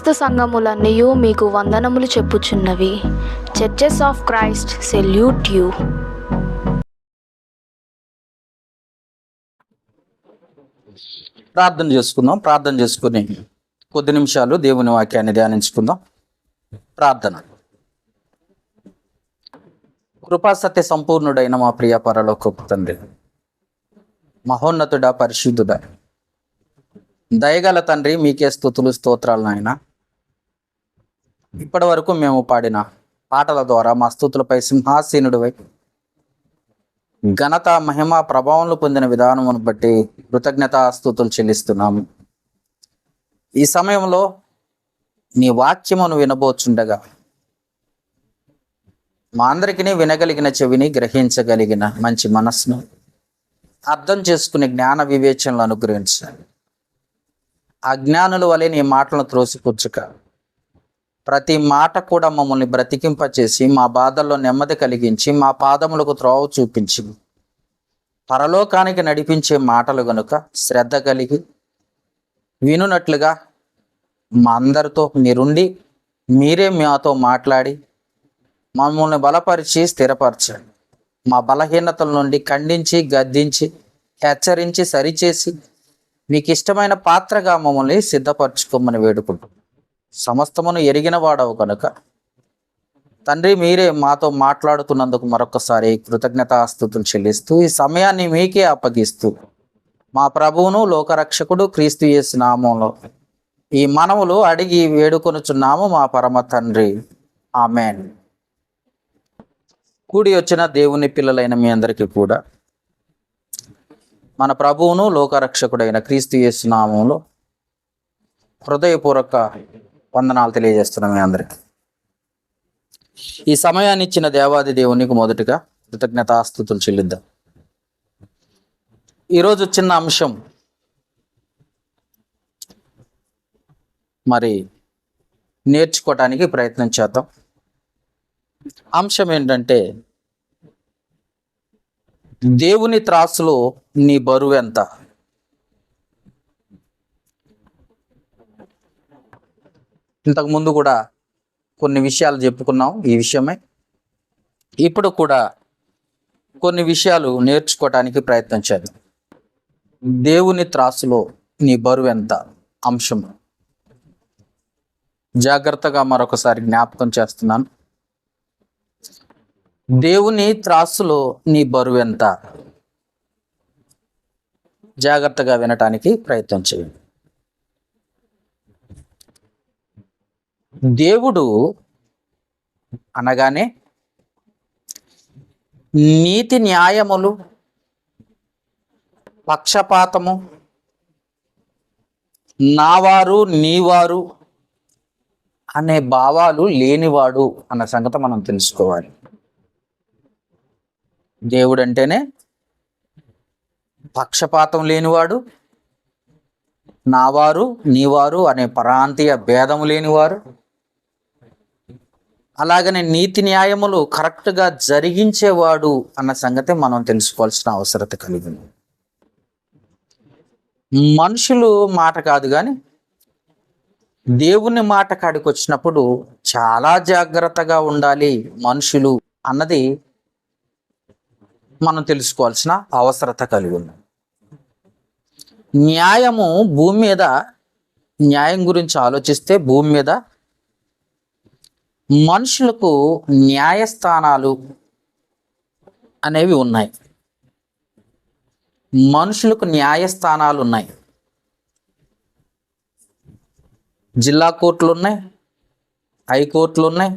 క్రీస్తు సంఘములన్నయు మీకు వందనములు చెప్పుచున్నవి. Churches of Christ salute you. ప్రార్థన చేసుకుందాం. ప్రార్థన చేసుకుని కొద్ది నిమిషాలు దేవుని వాక్యాన్ని ధ్యానించుకుందాం. ప్రార్థన. కృపాసత్య సంపూర్ణుడైన మా ప్రియ పరలోకపు తండ్రి, మహోన్నతుడా, పరిశుద్ధుడా, దయగల తండ్రి, మీకే స్తుతులు స్తోత్రాలు నాయన. ఇప్పటి వరకు మేము పాడిన పాటల ద్వారా మా స్తుతులపై సింహాసీనుడివై ఘనత, మహిమ, ప్రభావంలో పొందిన విధానమును బట్టి కృతజ్ఞతా స్తుతులు చెల్లిస్తున్నాము. ఈ సమయంలో నీ వాక్యమును వినబోచుండగా మా అందరికీ వినగలిగిన చెవిని, గ్రహించగలిగిన మంచి మనస్సును, అర్థం చేసుకునే జ్ఞాన వివేచనలు అనుగ్రహించాలి. అజ్ఞానుల వలె నీ మాటలను త్రోసిపుచ్చుక ప్రతి మాట కూడా మమ్మల్ని బ్రతికింపచేసి మా బాధల్లో నెమ్మది కలిగించి మా పాదములకు త్రోవ చూపించి పరలోకానికి నడిపించే మాటలు గనుక శ్రద్ధ కలిగి వినున్నట్లుగా మా అందరితో మీరుండి మీరే మాతో మాట్లాడి మమ్మల్ని బలపరిచి స్థిరపరచండి. మా బలహీనతల నుండి ఖండించి, గద్దించి, హెచ్చరించి, సరిచేసి మీకు ఇష్టమైన పాత్రగా మమ్మల్ని సిద్ధపరచుకోమని వేడుకుంటున్నాం. సమస్తమును ఎరిగిన వాడవు కనుక తండ్రి, మీరే మాతో మాట్లాడుతున్నందుకు మరొకసారి కృతజ్ఞతాస్తుతులు చెల్లిస్తూ ఈ సమయాన్ని మీకే అప్పగిస్తూ మా ప్రభువును లోకరక్షకుడు క్రీస్తు యేసు నామములో ఈ మనవులు అడిగి వేడుకొనుచున్నాము మా పరమ తండ్రి, ఆమేన్. కూడి వచ్చిన దేవుని పిల్లలైన మీ అందరికీ కూడా మన ప్రభువును లోకరక్షకుడైన క్రీస్తు యేసు నామములో హృదయపూర్వక వందనాలు తెలియజేస్తున్నాం మీ అందరికీ. ఈ సమయాన్ని ఇచ్చిన దేవాది దేవునికి మొదటిగా కృతజ్ఞతాస్తుతులు చెల్లిద్దాం. ఈరోజు చిన్న అంశం మరి నేర్చుకోవటానికి ప్రయత్నం చేద్దాం. అంశం ఏంటంటే, దేవుని త్రాసులో నీ బరువు ఎంత? ఇంతకు ముందు కూడా కొన్ని విషయాలు చెప్పుకున్నాం ఈ విషయమై. ఇప్పుడు కూడా కొన్ని విషయాలు నేర్చుకోవటానికి ప్రయత్నం చేద్దాం. దేవుని త్రాసులో నీ బరువు ఎంత అంశం జాగ్రత్తగా మరొకసారి జ్ఞాపకం చేస్తున్నాను. దేవుని త్రాసులో నీ బరువు ఎంత? జాగ్రత్తగా వినటానికి ప్రయత్నం చేయండి. దేవుడు అనగానే నీతి న్యాయములు, పక్షపాతము, నావారు నీవారు అనే భావాలు లేనివాడు అన్న సంగతి మనం తెలుసుకోవాలి. దేవుడు అంటేనే పక్షపాతం లేనివాడు, నావారు నీవారు అనే ప్రాంతీయ భేదము లేనివారు, అలాగనే నీతి న్యాయములు కరెక్ట్గా జరిగించేవాడు అన్న సంగతి మనం తెలుసుకోవాల్సిన అవసరత కలిగింది. మనుషులు మాట కాదు కానీ దేవుని మాట కాడికి వచ్చినప్పుడు చాలా జాగ్రత్తగా ఉండాలి మనుషులు అన్నది మనం తెలుసుకోవాల్సిన అవసరత కలిగి ఉంది. న్యాయము భూమి మీద, న్యాయం గురించి ఆలోచిస్తే భూమి మీద మనుషులకు న్యాయస్థానాలు అనేవి ఉన్నాయి. మనుషులకు న్యాయస్థానాలు ఉన్నాయి. జిల్లా కోర్టులు ఉన్నాయి, హైకోర్టులు ఉన్నాయి,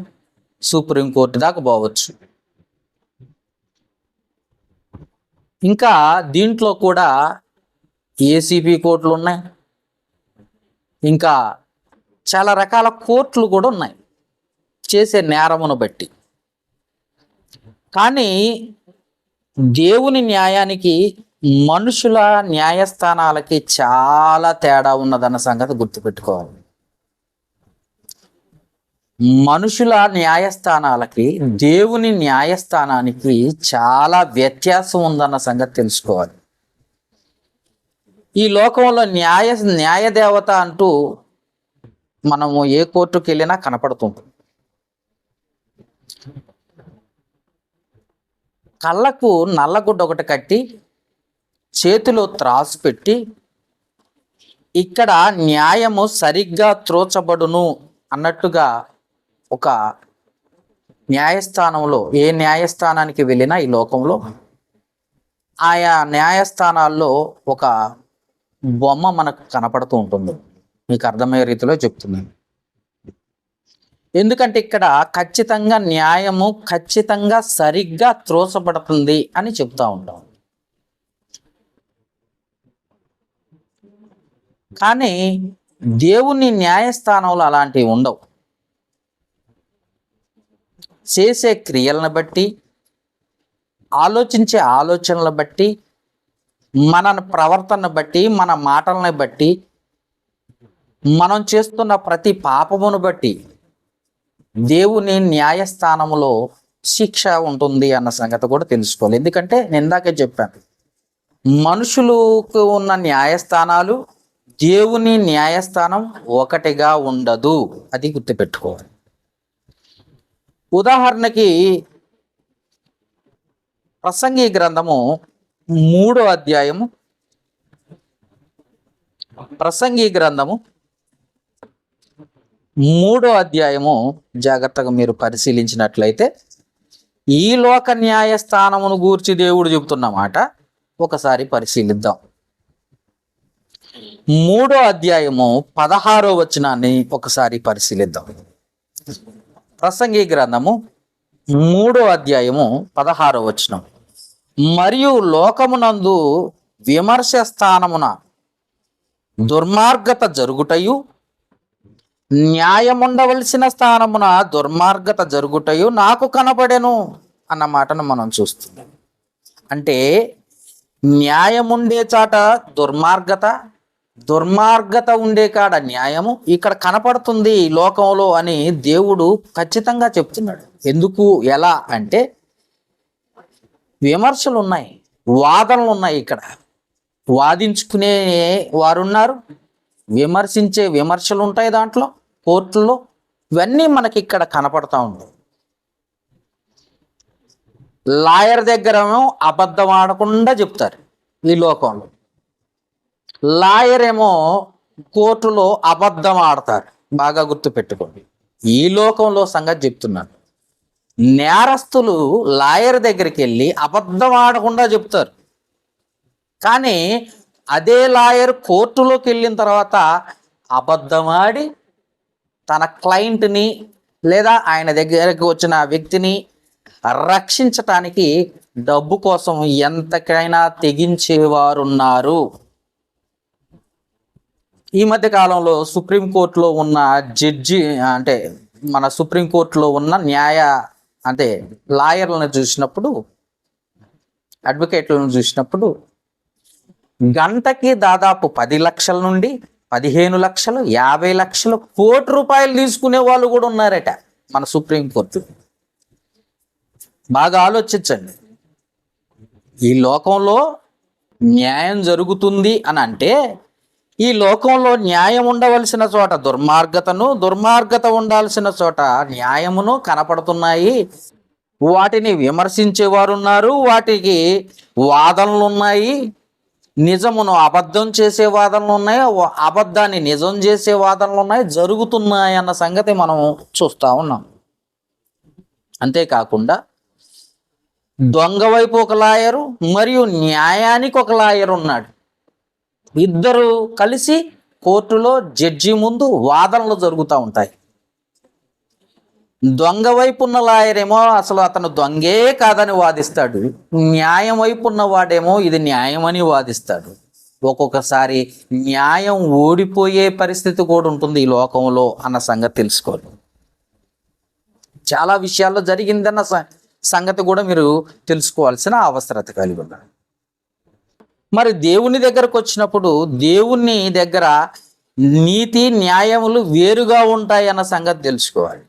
సుప్రీంకోర్టు దాకా పోవచ్చు. ఇంకా దీంట్లో కూడా ఏసీపీ కోర్టులు ఉన్నాయి, ఇంకా చాలా రకాల కోర్టులు కూడా ఉన్నాయి చేసే నేరమును బట్టి. కానీ దేవుని న్యాయానికి మనుషుల న్యాయస్థానాలకి చాలా తేడా ఉన్నదన్న సంగతి గుర్తుపెట్టుకోవాలి. మనుషుల న్యాయస్థానాలకి దేవుని న్యాయస్థానానికి చాలా వ్యత్యాసం ఉందన్న సంగతి తెలుసుకోవాలి. ఈ లోకంలో న్యాయదేవత అంటూ మనము ఏ కోర్టుకు వెళ్ళినా కనపడుతుంటుంది. కళ్ళకు నల్లగుడ్డ ఒకటి కట్టి చేతిలో త్రాసు పెట్టి ఇక్కడ న్యాయము సరిగ్గా త్రోచబడును అన్నట్టుగా ఒక న్యాయస్థానంలో, ఏ న్యాయస్థానానికి వెళ్ళినా ఈ లోకంలో ఆయా న్యాయస్థానాల్లో ఒక బొమ్మ మనకు కనపడుతూ ఉంటుంది. మీకు అర్థమయ్యే రీతిలో చెప్తున్నాను. ఎందుకంటే ఇక్కడ ఖచ్చితంగా న్యాయము ఖచ్చితంగా సరిగ్గా త్రోసపడుతుంది అని చెప్తా ఉంటాం. కానీ దేవుని న్యాయస్థానంలో అలాంటివి ఉండవు. చేసే క్రియలను బట్టి, ఆలోచించే ఆలోచనలను బట్టి, మన ప్రవర్తనను బట్టి, మన మాటలను బట్టి, మనం చేస్తున్న ప్రతి పాపమును బట్టి దేవుని న్యాయస్థానంలో శిక్ష ఉంటుంది అన్న సంగతి కూడా తెలుసుకోవాలి. ఎందుకంటే నేను ఇందాకే చెప్పాను, మనుషులకు ఉన్న న్యాయస్థానాలు దేవుని న్యాయస్థానం ఒకటిగా ఉండదు. అది గుర్తుపెట్టుకోవాలి. ఉదాహరణకి ప్రసంగి గ్రంథము 3వ అధ్యాయము, ప్రసంగి గ్రంథము 3వ అధ్యాయము జాగ్రత్తగా మీరు పరిశీలించినట్లయితే ఈ లోక న్యాయస్థానమును గూర్చి దేవుడు చెబుతున్న మాట ఒకసారి పరిశీలిద్దాం. 3వ అధ్యాయము 16వ వచనాన్ని ఒకసారి పరిశీలిద్దాం. ప్రసంగి గ్రంథము 3వ అధ్యాయము 16వ వచనం. మరియు లోకమునందు విమర్శ స్థానమున దుర్మార్గత జరుగుటయు, న్యాయముండవలసిన స్థానమున దుర్మార్గత జరుగుటయు నాకు కనపడెను అన్న మాటను మనం చూస్తున్నాం. అంటే న్యాయముండే చాట దుర్మార్గత, దుర్మార్గత ఉండే కాడ న్యాయము ఇక్కడ కనపడుతుంది ఈ లోకంలో అని దేవుడు ఖచ్చితంగా చెప్తున్నాడు. ఎందుకు, ఎలా అంటే విమర్శలు ఉన్నాయి, వాదనలు ఉన్నాయి. ఇక్కడ వాదించుకునే వారున్నారు, విమర్శించే విమర్శలు ఉంటాయి దాంట్లో, కోర్టుల్లో. ఇవన్నీ మనకి ఇక్కడ కనపడతా ఉంటాయి. లాయర్ దగ్గరేమో అబద్ధం ఆడకుండా చెప్తారు ఈ లోకంలో, లాయర్ ఏమో కోర్టులో అబద్ధం ఆడతారు. బాగా గుర్తుపెట్టుకోండి, ఈ లోకంలో సంగతి చెప్తున్నాను. నేరస్తులు లాయర్ దగ్గరికి వెళ్ళి అబద్ధం ఆడకుండా చెప్తారు. కానీ అదే లాయర్ కోర్టులోకి వెళ్ళిన తర్వాత అబద్ధమాడి తన క్లయింట్ని లేదా ఆయన దగ్గరకు వచ్చిన వ్యక్తిని రక్షించటానికి డబ్బు కోసం ఎంతకైనా తెగించేవారున్నారు. ఈ మధ్య కాలంలో సుప్రీంకోర్టులో ఉన్న జడ్జి, అంటే మన సుప్రీంకోర్టులో ఉన్న లాయర్లను చూసినప్పుడు, అడ్వకేట్లను చూసినప్పుడు గంటకి దాదాపు 10 లక్షల నుండి 15 లక్షలు, 50 లక్షలు, ₹1,00,00,000 తీసుకునే వాళ్ళు కూడా ఉన్నారట మన సుప్రీంకోర్టు. బాగా ఆలోచించండి. ఈ లోకంలో న్యాయం జరుగుతుంది అని అంటే ఈ లోకంలో న్యాయం ఉండవలసిన చోట దుర్మార్గతను, దుర్మార్గత ఉండాల్సిన చోట న్యాయమును కనపడుతున్నాయి. వాటిని విమర్శించేవారు ఉన్నారు, వాటికి వాదనలు ఉన్నాయి, నిజమును అబద్ధం చేసే వాదనలు ఉన్నాయి, అబద్ధాన్ని నిజం చేసే వాదనలు ఉన్నాయి, జరుగుతున్నాయి అన్న సంగతి మనం చూస్తూ ఉన్నాం. అంతేకాకుండా దొంగ వైపు ఒక లాయరు మరియు న్యాయానికి ఒక లాయర్ ఉన్నాడు. ఇద్దరు కలిసి కోర్టులో జడ్జి ముందు వాదనలు జరుగుతూ ఉంటాయి. దొంగ వైపు ఉన్న లాయర్ ఏమో అసలు అతను దొంగే కాదని వాదిస్తాడు, న్యాయం వైపు ఉన్నవాడేమో ఇది న్యాయమని వాదిస్తాడు. ఒక్కొక్కసారి న్యాయం ఓడిపోయే పరిస్థితి కూడా ఉంటుంది ఈ లోకంలో అన్న సంగతి తెలుసుకోవాలి. చాలా విషయాల్లో జరిగిందన్న సంగతి కూడా మీరు తెలుసుకోవాల్సిన అవసరత కలిగి ఉన్నారు. మరి దేవుని దగ్గరకు వచ్చినప్పుడు దేవుని దగ్గర నీతి న్యాయములు వేరుగా ఉంటాయి అన్న సంగతి తెలుసుకోవాలి.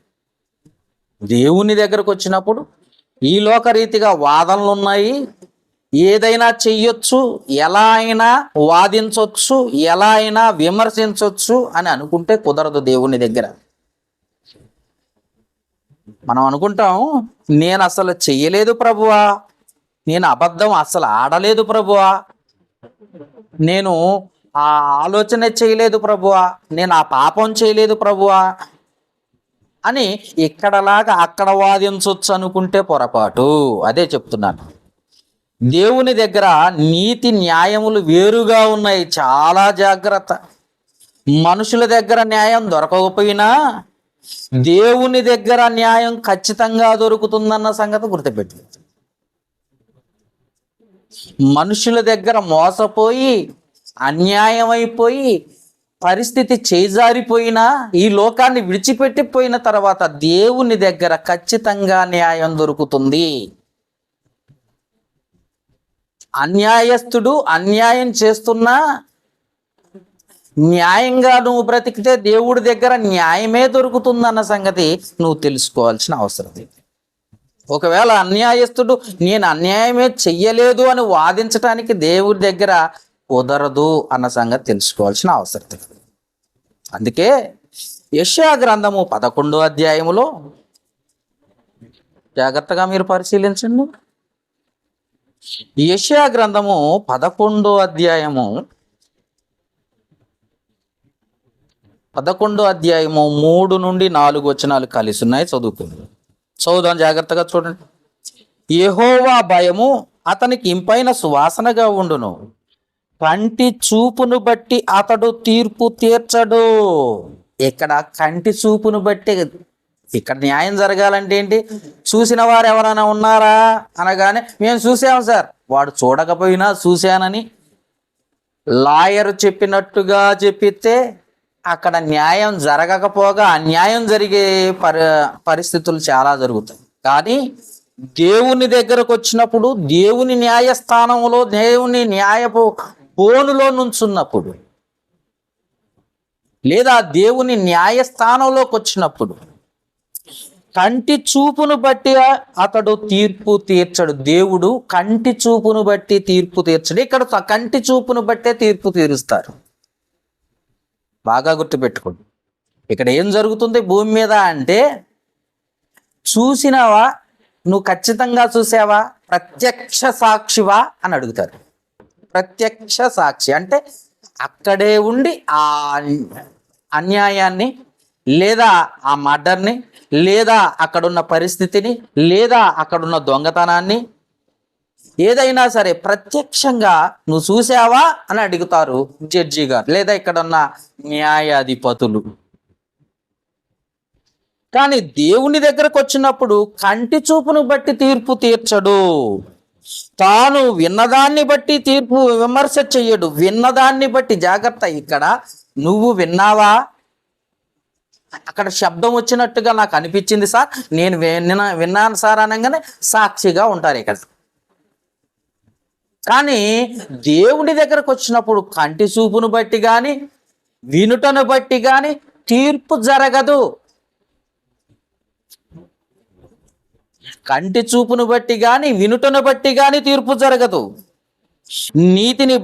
దేవుని దగ్గరకు వచ్చినప్పుడు ఈ లోకరీతిగా వాదనలు ఉన్నాయి, ఏదైనా చెయ్యొచ్చు, ఎలా అయినా వాదించవచ్చు, ఎలా అయినా విమర్శించవచ్చు అని అనుకుంటే కుదరదు దేవుని దగ్గర. మనం అనుకుంటాం, నేను అసలు చెయ్యలేదు ప్రభువా, నేను అబద్ధం అసలు ఆడలేదు ప్రభువా, నేను ఆ ఆలోచన చేయలేదు ప్రభువా, నేను ఆ పాపం చేయలేదు ప్రభువా అని ఇక్కడలాగా అక్కడ వాదించవచ్చు అనుకుంటే పొరపాటు. అదే చెప్తున్నాను. దేవుని దగ్గర నీతి న్యాయములు వేరుగా ఉన్నాయి, చాలా జాగ్రత్త. మనుషుల దగ్గర న్యాయం దొరకకపోయినా దేవుని దగ్గర న్యాయం ఖచ్చితంగా దొరుకుతుందన్న సంగతి గుర్తుపెట్టు. మనుషుల దగ్గర మోసపోయి అన్యాయం అయిపోయి పరిస్థితి చేజారిపోయినా, ఈ లోకాన్ని విడిచిపెట్టిపోయిన తర్వాత దేవుని దగ్గర ఖచ్చితంగా న్యాయం దొరుకుతుంది. అన్యాయస్తుడు అన్యాయం చేస్తున్నా న్యాయంగా నువ్వు బ్రతికితే దేవుడి దగ్గర న్యాయమే దొరుకుతుందన్న సంగతి నువ్వు తెలుసుకోవాల్సిన అవసరం ఉంది. ఒకవేళ అన్యాయస్తుడు నేను అన్యాయమే చెయ్యలేదు అని వాదించటానికి దేవుడి దగ్గర కుదరదు అన్న సంగతి తెలుసుకోవాల్సిన అవసరం ఉంది. అందుకే యెషయా గ్రంథము 11వ అధ్యాయములో జాగ్రత్తగా మీరు పరిశీలించండి. యెషయా గ్రంథము 11వ అధ్యాయము 3 నుండి 4 వచనాలు కలిసి ఉన్నాయి. చదువుదాం జాగ్రత్తగా చూడండి. యెహోవా భయము అతనికి ఇంపైన సువాసనగా ఉండును, కంటి చూపును బట్టి అతడు తీర్పు తీర్చడు. ఇక్కడ కంటి చూపును బట్టి, ఇక్కడ న్యాయం జరగాలంటే ఏంటి? చూసిన వారు ఎవరైనా ఉన్నారా అనగానే మేము చూసాము సార్, వాడు చూడకపోయినా చూశానని లాయర్ చెప్పినట్టుగా చెప్పితే అక్కడ న్యాయం జరగకపోగా అన్యాయం జరిగే పరిస్థితులు చాలా జరుగుతాయి. కానీ దేవుని దగ్గరకు వచ్చినప్పుడు, దేవుని న్యాయస్థానంలో, దేవుని న్యాయపు కోనులో నుంచున్నప్పుడు, లేదా దేవుని న్యాయస్థానంలోకి వచ్చినప్పుడు కంటి చూపును బట్టి అతడు తీర్పు తీర్చడు. దేవుడు కంటి చూపును బట్టి తీర్పు తీర్చడు. ఇక్కడ కంటి చూపును బట్టే తీర్పు తీరుస్తారు. బాగా గుర్తుపెట్టుకోండి. ఇక్కడ ఏం జరుగుతుంది భూమి మీద అంటే, చూసినావా, నువ్వు ఖచ్చితంగా చూసావా, ప్రత్యక్ష సాక్షివా అని అడుగుతారు. ప్రత్యక్ష సాక్షి అంటే అక్కడే ఉండి ఆ అన్యాయాన్ని, లేదా ఆ మర్డర్ని, లేదా అక్కడున్న పరిస్థితిని, లేదా అక్కడున్న దొంగతనాన్ని, ఏదైనా సరే ప్రత్యక్షంగా నువ్వు చూసావా అని అడుగుతారు జడ్జి గారు, లేదా ఇక్కడ ఉన్న న్యాయాధిపతులు. కానీ దేవుని దగ్గరకు వచ్చినప్పుడు కంటి చూపును బట్టి తీర్పు తీర్చడు. తాను విన్నదాన్ని బట్టి తీర్పు విమర్శ చెయ్యడు. విన్నదాన్ని బట్టి, జాగ్రత్త, ఇక్కడ నువ్వు విన్నావా, అక్కడ శబ్దం వచ్చినట్టుగా నాకు అనిపించింది సార్, నేను విన్నాను సార్ అనగానే సాక్షిగా ఉంటారు ఇక్కడ. కానీ దేవుని దగ్గరకు వచ్చినప్పుడు కంటి చూపును బట్టి కానీ వినుటను బట్టి కానీ తీర్పు జరగదు. కంటి చూపును బట్టి కానీ వినుటను బట్టి కానీ తీర్పు జరగదు. నీతిని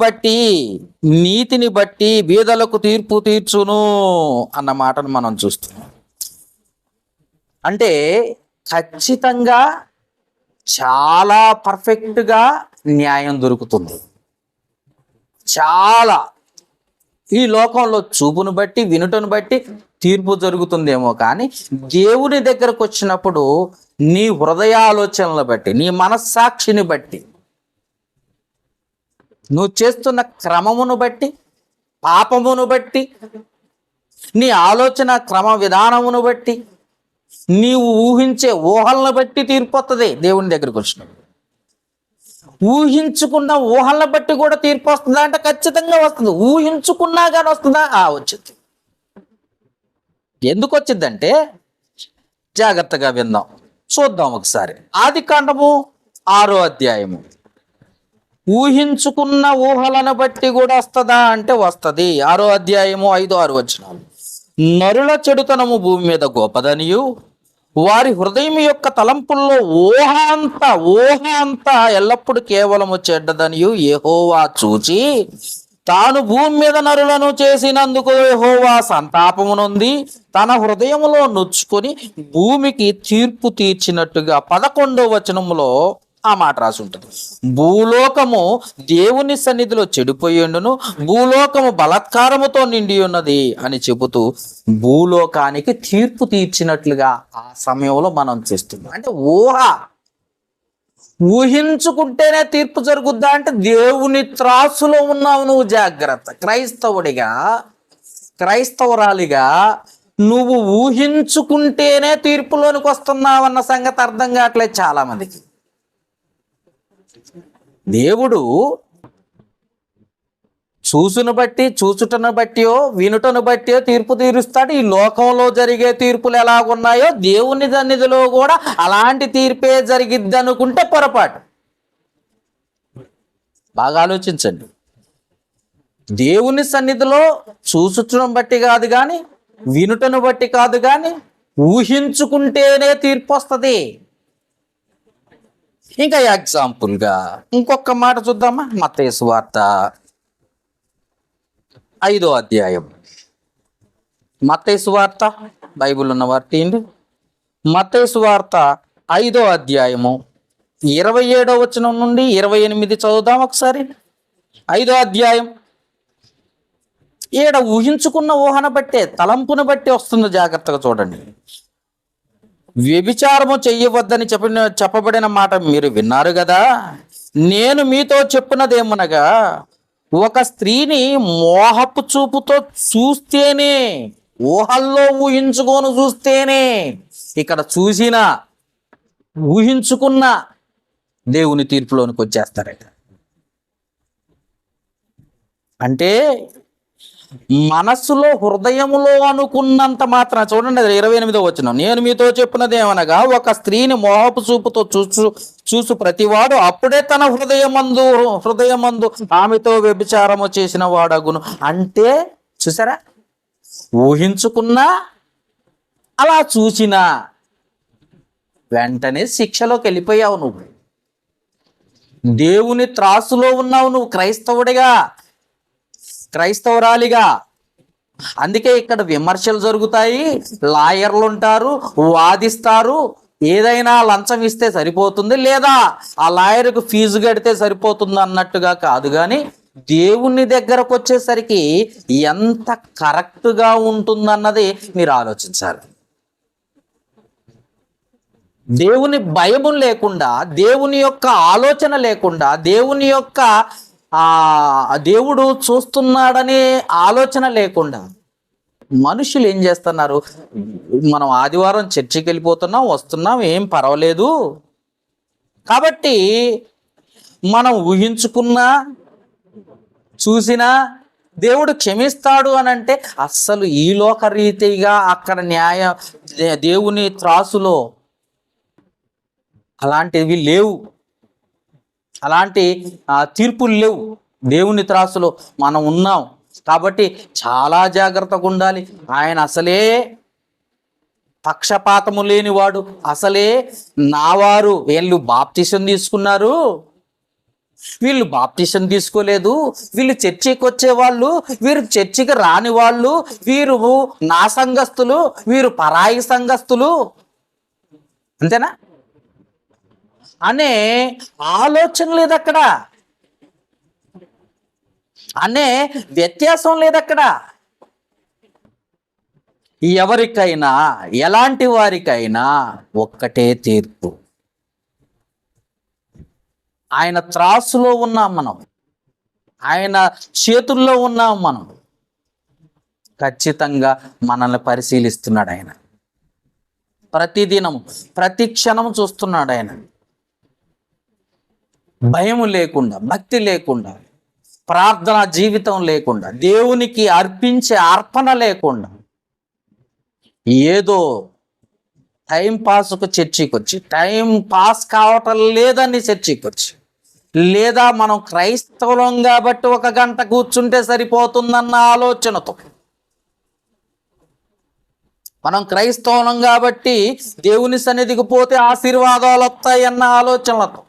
బట్టి బీదలకు తీర్పు తీర్చును అన్న మాటను మనం చూస్తున్నాం. అంటే ఖచ్చితంగా చాలా పర్ఫెక్ట్గా న్యాయం దొరుకుతుంది. చాలా ఈ లోకంలో చూపును బట్టి వినుటను బట్టి తీర్పు జరుగుతుందేమో, కానీ దేవుని దగ్గరకు వచ్చినప్పుడు నీ హృదయాలోచనలు బట్టి, నీ మనస్సాక్షిని బట్టి, నువ్వు చేస్తున్న క్రమమును బట్టి, పాపమును బట్టి, నీ ఆలోచన క్రమ విధానమును బట్టి, నీవు ఊహించే ఊహలను బట్టి తీర్పు వస్తుంది. దేవుని దగ్గరికి వచ్చినప్పుడు ఊహించుకున్న ఊహలను బట్టి కూడా తీర్పు వస్తుందా అంటే ఖచ్చితంగా వస్తుంది. ఊహించుకున్నా కానీ వస్తుందా? వచ్చింది. ఎందుకు వచ్చిందంటే జాగ్రత్తగా విందాం, చూద్దాం ఒకసారి. ఆదికాండము 6వ అధ్యాయము. ఊహించుకున్న ఊహలను బట్టి కూడా వస్తుందా అంటే వస్తుంది. 6వ అధ్యాయము 5, 6 వచనాలు. నరుల చెడుతనము భూమి మీద గొప్పదనియు వారి హృదయం యొక్క తలంపుల్లో ఊహ అంతా ఎల్లప్పుడు కేవలము చెడ్డదనియు యెహోవా చూచి తాను భూమి మీద నరులను చేసినందుకు యెహోవా సంతాపమునుంది తన హృదయములో నొచ్చుకొని భూమికి తీర్పు తీర్చినట్టుగా 11వ వచనములో ఆ మాట రాసి ఉంటుంది. భూలోకము దేవుని సన్నిధిలో చెడిపోయిండును, భూలోకము బలాత్కారముతో నిండి ఉన్నది అని చెబుతూ భూలోకానికి తీర్పు తీర్చినట్లుగా ఆ సమయంలో మనం చేస్తున్నాం. అంటే ఊహించుకుంటేనే తీర్పు జరుగుద్దా అంటే దేవుని త్రాసులో ఉన్నావు నువ్వు, జాగ్రత్త. క్రైస్తవురాలిగా నువ్వు ఊహించుకుంటేనే తీర్పులోనికి వస్తున్నావు అన్న సంగతి అర్థం కావట్లేదు చాలా మందికి. దేవుడు చూచుటను బట్టియో వినుటను బట్టియో తీర్పు తీరుస్తాడు. ఈ లోకంలో జరిగే తీర్పులు ఎలాగున్నాయో దేవుని సన్నిధిలో కూడా అలాంటి తీర్పే జరిగిద్ది అనుకుంటే పొరపాటు. బాగా ఆలోచించండి. దేవుని సన్నిధిలో చూచుటను బట్టి కాదు కానీ, వినుటను బట్టి కాదు కానీ, ఊహించుకుంటేనే తీర్పు వస్తుంది. ఇంకా ఎగ్జాంపుల్గా ఇంకొక మాట చూద్దామా? మత్తయి సువార్త 5వ అధ్యాయం. మత్తయి సువార్త బైబిల్ ఉన్నవారు తీయండి. మత్తయి సువార్త 5వ అధ్యాయము 27వ వచనం నుండి 28 చదువుదాం ఒకసారి. 5వ అధ్యాయం. ఈడ ఊహించుకున్న ఊహను బట్టే, తలంపును బట్టి వస్తుంది. జాగ్రత్తగా చూడండి. వ్యభిచారము చెయ్యవద్దని చెప్పబడిన మాట మీరు విన్నారు కదా. నేను మీతో చెప్పినదేమనగా, ఒక స్త్రీని మోహపు చూపుతో చూస్తేనే, ఊహల్లో ఊహించుకొని చూస్తేనే, ఇక్కడ చూసిన ఊహించుకున్న దేవుని తీర్పులోనికి వచ్చేస్తారట. అంటే మనస్సులో హృదయములో అనుకున్నంత మాత్రం, చూడండి 28వ వచనం. నేను మీతో చెప్పినది ఏమనగా, ఒక స్త్రీని మోహపు చూపుతో చూసు ప్రతివాడు అప్పుడే తన హృదయమందు ఆమెతో వ్యభిచారము చేసిన వాడగును. అంటే చూసారా, ఊహించుకున్నా అలా చూసినా వెంటనే శిక్షలోకి వెళ్ళిపోయావు నువ్వు. దేవుని త్రాసులో ఉన్నావు నువ్వు, క్రైస్తవురాలిగా. అందుకే ఇక్కడ విమర్శలు జరుగుతాయి, లాయర్లు ఉంటారు, వాదిస్తారు. ఏదైనా లంచం ఇస్తే సరిపోతుంది, లేదా ఆ లాయర్కు ఫీజు కడితే సరిపోతుంది అన్నట్టుగా కాదు. కానీ దేవుని దగ్గరకు వచ్చేసరికి ఎంత కరెక్ట్గా ఉంటుందన్నది మీరు ఆలోచించాలి. దేవుని భయము లేకుండా, దేవుని యొక్క ఆలోచన లేకుండా, దేవుని యొక్క దేవుడు చూస్తున్నాడనే ఆలోచన లేకుండా మనుషులు ఏం చేస్తున్నారు? మనం ఆదివారం చర్చికి వెళ్ళిపోతున్నాం, వస్తున్నాం, ఏం పర్వాలేదు, కాబట్టి మనం ఊహించుకున్నా చూసినా దేవుడు క్షమిస్తాడు అని అంటే అస్సలు ఈ లోకరీతిగా అక్కడ దేవుని త్రాసులో అలాంటివి లేవు, అలాంటి తీర్పులు లేవు. దేవుని త్రాసులో మనం ఉన్నాం కాబట్టి చాలా జాగ్రత్తగా ఉండాలి. ఆయన అసలే పక్షపాతము లేనివాడు. అసలే నావారు వీళ్ళు బాప్తిసం తీసుకున్నారు, వీళ్ళు బాప్తిసం తీసుకోలేదు, వీళ్ళు చర్చికి వచ్చేవాళ్ళు, వీరు చర్చికి రాని వాళ్ళు, వీరు నా సంఘస్థులు, వీరు పరాయి సంఘస్థులు, అంతేనా అనే ఆలోచన లేదు అక్కడ, అనే వ్యత్యాసం లేదు అక్కడ. ఎవరికైనా ఎలాంటి వారికైనా ఒక్కటే తీర్పు. ఆయన త్రాసులో ఉన్నాం మనం, ఆయన చేతుల్లో ఉన్నాం మనం. ఖచ్చితంగా మనల్ని పరిశీలిస్తున్నాడు ఆయన. ప్రతిదినం ప్రతి క్షణం చూస్తున్నాడు ఆయన. భయం లేకుండా, భక్తి లేకుండా, ప్రార్థన జీవితం లేకుండా, దేవునికి అర్పించే అర్పణ లేకుండా, ఏదో టైం పాస్కు చర్చికి వచ్చి, టైం పాస్ కావటం లేదని చర్చికి వచ్చి, లేదా మనం క్రైస్తవులం కాబట్టి 1 గంట కూర్చుంటే సరిపోతుందన్న ఆలోచనతో మనం క్రైస్తవులం కాబట్టి దేవుని సన్నిధికి పోతే ఆశీర్వాదాలు వస్తాయన్న ఆలోచనలతో.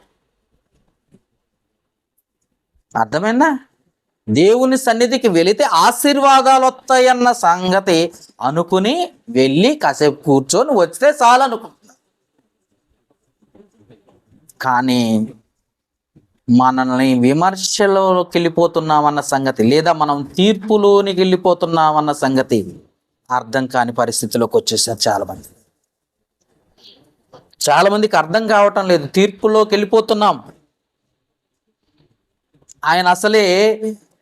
అర్థమైందా? దేవుని సన్నిధికి వెళితే ఆశీర్వాదాలు వస్తాయన్న సంగతి అనుకుని వెళ్ళి కాసేపు కూర్చొని వస్తే చాలు అనుకుంటున్నా. కానీ మనల్ని విమర్శలోకి వెళ్ళిపోతున్నామన్న సంగతి, లేదా మనం తీర్పులోనికి వెళ్ళిపోతున్నామన్న సంగతి అర్థం కాని పరిస్థితిలోకి వచ్చేసారు చాలామంది. చాలామందికి అర్థం కావటం లేదు, తీర్పులోకి వెళ్ళిపోతున్నాం. ఆయన అసలే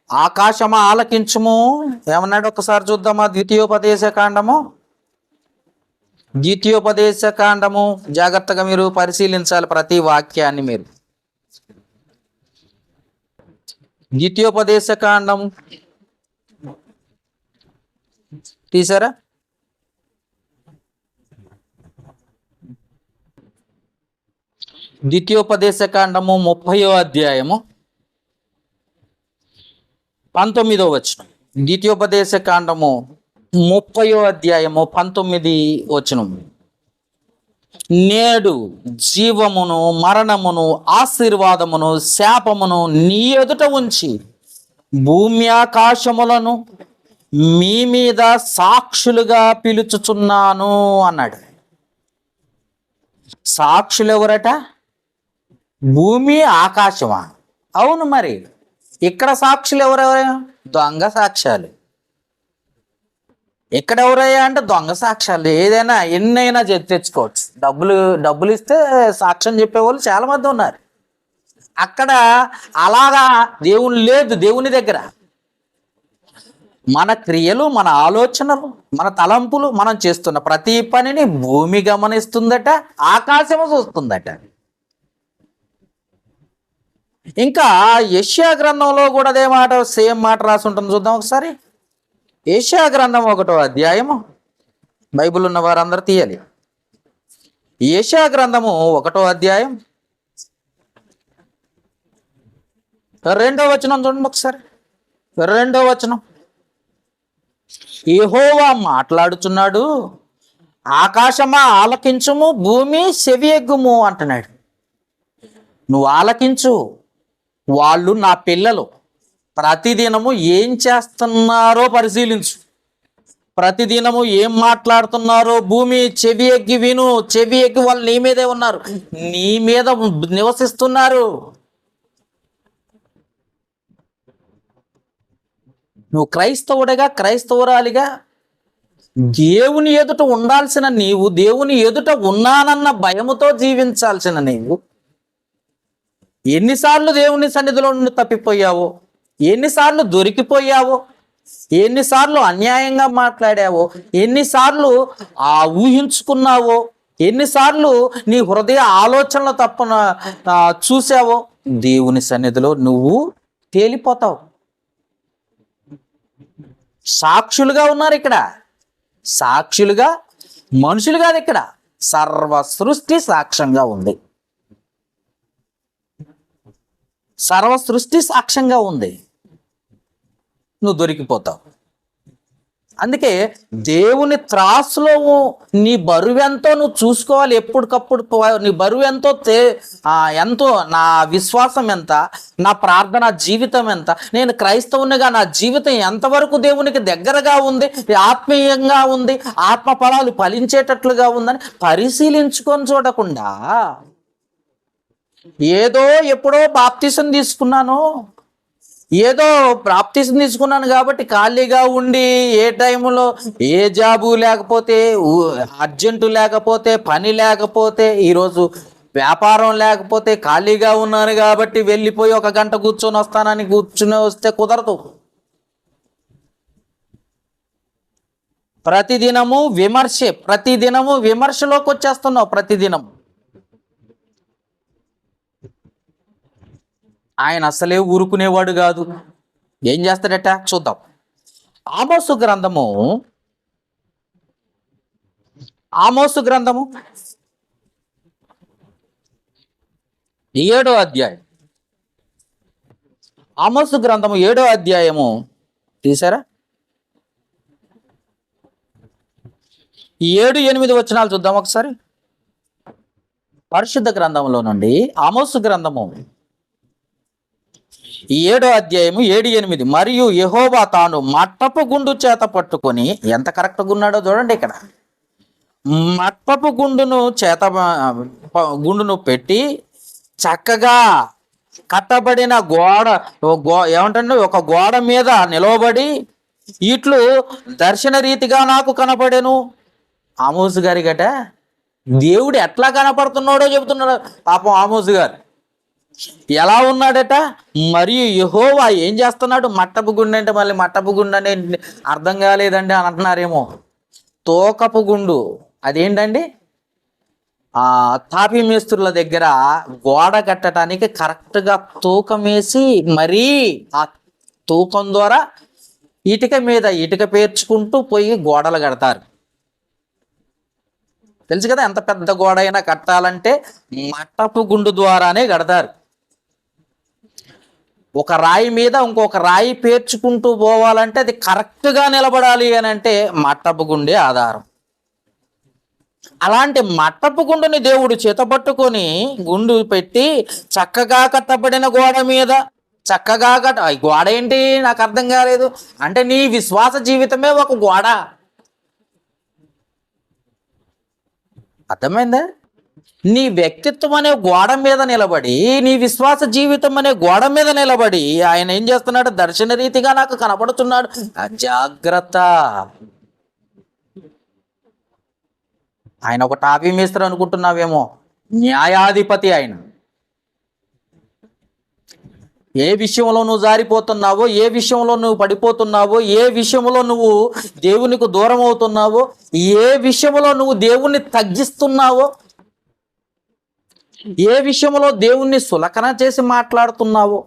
ఆకాశమా ఆలకించుము ఏమన్నాడు ఒకసారి చూద్దామా? ద్వితీయోపదేశ కాండము జాగ్రత్తగా మీరు పరిశీలించాలి ప్రతి వాక్యాన్ని. మీరు ద్వితీయోపదేశ కాండం తీసారా? ద్వితీయోపదేశ కాండము 30వ అధ్యాయము 19వ వచనం. ద్వితీయోపదేశ కాండము 30వ అధ్యాయము 19వ వచనం. నేడు జీవమును మరణమును ఆశీర్వాదమును శాపమును నీ ఎదుట ఉంచి భూమి ఆకాశములను మీ మీద సాక్షులుగా పిలుచుచున్నాను అన్నాడు. సాక్షులు ఎవరట? భూమి ఆకాశమా? అవును, మరి ఇక్కడ సాక్షులు ఎవరెవరయ్యా? దొంగ సాక్ష్యాలు. ఇక్కడ ఎవరయ్యా అంటే దొంగ సాక్ష్యాలు. ఏదైనా ఎన్నైనా తెచ్చుకోవచ్చు. డబ్బులు ఇస్తే సాక్ష్యం చెప్పేవాళ్ళు చాలా మంది ఉన్నారు. అక్కడ అలాగా దేవుని లేదు. దేవుని దగ్గర మన క్రియలు, మన ఆలోచనలు, మన తలంపులు, మనం చేస్తున్న ప్రతి పనిని భూమి గమనిస్తుందట, ఆకాశము చూస్తుందట. ఇంకా యెషయా గ్రంథంలో కూడా అదే మాట, సేమ్ మాట రాసి ఉంటుంది. చూద్దాం ఒకసారి. యెషయా గ్రంథం 1వ అధ్యాయము. బైబిల్ ఉన్న వారందరూ తీయాలి. యెషయా గ్రంథము 1వ అధ్యాయం 2వ వచనం చూడండి ఒకసారి. 2వ వచనం. యెహోవా మాట్లాడుచున్నాడు, ఆకాశమా ఆలకించుము, భూమి చెవియెగ్గుము అంటున్నాడు. నువ్వు ఆలకించు. వాళ్ళు నా పిల్లలు. ప్రతిదినము ఏం చేస్తున్నారో పరిశీలించు. ప్రతిదినము ఏం మాట్లాడుతున్నారో భూమి చెవి ఎగ్గి విను. చెవి ఎగ్గి వాళ్ళు నీ మీదే ఉన్నారు, నీ మీద నివసిస్తున్నారు. నువ్వు క్రైస్తవుడిగా, క్రైస్తవురాలిగా దేవుని ఎదుట ఉండాల్సిన నీవు, దేవుని ఎదుట ఉన్నానన్న భయముతో జీవించాల్సిన నీవు ఎన్నిసార్లు దేవుని సన్నిధిలో నుండి తప్పిపోయావో, ఎన్నిసార్లు దొరికిపోయావో, ఎన్నిసార్లు అన్యాయంగా మాట్లాడావో, ఎన్నిసార్లు ఊహించుకున్నావో, ఎన్నిసార్లు నీ హృదయ ఆలోచనలు తప్పన చూసావో, దేవుని సన్నిధిలో నువ్వు తేలిపోతావు. సాక్షులుగా ఉన్నారు ఇక్కడ. సాక్షులుగా, మనుషులు కాదు, ఇక్కడ సర్వ సృష్టి సాక్ష్యంగా ఉంది. సర్వ సృష్టి సాక్ష్యంగా ఉంది. నువ్వు దొరికిపోతావు. అందుకే దేవుని త్రాసులో నీ బరువు ఎంతో నువ్వు చూసుకోవాలి. ఎప్పటికప్పుడు నీ బరువు ఎంతో ఎంతో, నా విశ్వాసం ఎంత, నా ప్రార్థన జీవితం ఎంత, నేను క్రైస్తవునిగా నా జీవితం ఎంతవరకు దేవునికి దగ్గరగా ఉంది, ఆత్మీయంగా ఉంది, ఆత్మ ఫలాలు ఫలించేటట్లుగా ఉందని పరిశీలించుకొని చూడకుండా ఏదో ఎప్పుడో బాప్తిసం తీసుకున్నాను, ఏదో బాప్తిసం తీసుకున్నాను కాబట్టి ఖాళీగా ఉండి, ఏ టైంలో ఏ జాబు లేకపోతే, అర్జెంటు లేకపోతే, పని లేకపోతే, ఈరోజు వ్యాపారం లేకపోతే ఖాళీగా ఉన్నాను కాబట్టి వెళ్ళిపోయి 1 గంట కూర్చొని వస్తానని కూర్చుని వస్తే కుదరదు. ప్రతిదినము విమర్శే. ప్రతిదినము విమర్శలోకి వచ్చేస్తున్నావు. ప్రతిదినం ఆయన అసలే ఊరుకునేవాడు కాదు. ఏం చేస్తాడట చూద్దాం. ఆమోసు గ్రంథము 7వ అధ్యాయం. ఆమోసు గ్రంథము 7వ అధ్యాయము తీసారా? 7-8 వచనాలు చూద్దాం ఒకసారి. పరిశుద్ధ గ్రంథంలో నుండి ఆమోసు గ్రంథము 7వ అధ్యాయము 7-8. మరియు యెహోవా తాను మట్టపు గుండు చేత పట్టుకొని, ఎంత కరెక్ట్గా ఉన్నాడో చూడండి ఇక్కడ. మట్టపు గుండును పెట్టి చక్కగా కట్టబడిన ఏమంటే ఒక గోడ మీద నిలవబడి ఇట్లు దర్శన రీతిగా నాకు కనపడెను. ఆమోసు గారి గట దేవుడు ఎట్లా కనపడుతున్నాడో చెబుతున్నాడు పాపం ఆమోసు గారు. ఎలా ఉన్నాడట? మరియు యెహోవా ఏం చేస్తున్నాడు? మట్టపు గుండు అంటే మళ్ళీ మట్టపు గుండు అనే అర్థం కాలేదండి అని అంటున్నారేమో. తోకపు గుండు అదేంటండి? తాపీ మేస్త్రుల దగ్గర గోడ కట్టడానికి కరెక్ట్గా తూకం వేసి మరీ ఆ తూకం ద్వారా ఇటుక మీద ఇటుక పేర్చుకుంటూ పోయి గోడలు కడతారు. తెలుసు కదా, ఎంత పెద్ద గోడ అయినా కట్టాలంటే మట్టపు గుండు ద్వారానే కడతారు. ఒక రాయి మీద ఇంకొక రాయి పేర్చుకుంటూ పోవాలంటే అది కరెక్ట్గా నిలబడాలి అని అంటే మట్టపు గుండే ఆధారం. అలాంటి మట్టపు గుండుని దేవుడు చేతపట్టుకొని గుండు పెట్టి చక్కగా కట్టబడిన గోడ మీద చక్కగా గోడ ఏంటి నాకు అర్థం కాలేదు అంటే నీ విశ్వాస జీవితమే ఒక గోడ. అర్థమైందా? నీ వ్యక్తిత్వం అనే గోడ మీద నిలబడి, నీ విశ్వాస జీవితం అనే గోడ మీద నిలబడి ఆయన ఏం చేస్తున్నాడు? దర్శన రీతిగా నాకు కనపడుతున్నాడు. జాగ్రత్త. ఆయన ఒక టాపీ మేస్త్రి అనుకుంటున్నావేమో, న్యాయాధిపతి ఆయన. ఏ విషయంలో నువ్వు జారిపోతున్నావో, ఏ విషయంలో నువ్వు పడిపోతున్నావో, ఏ విషయంలో నువ్వు దేవునికి దూరం అవుతున్నావో, ఏ విషయంలో నువ్వు దేవుణ్ణి తగ్గిస్తున్నావో, ఏ విషయంలో దేవుణ్ణి సులకన చేసి మాట్లాడుతున్నావో,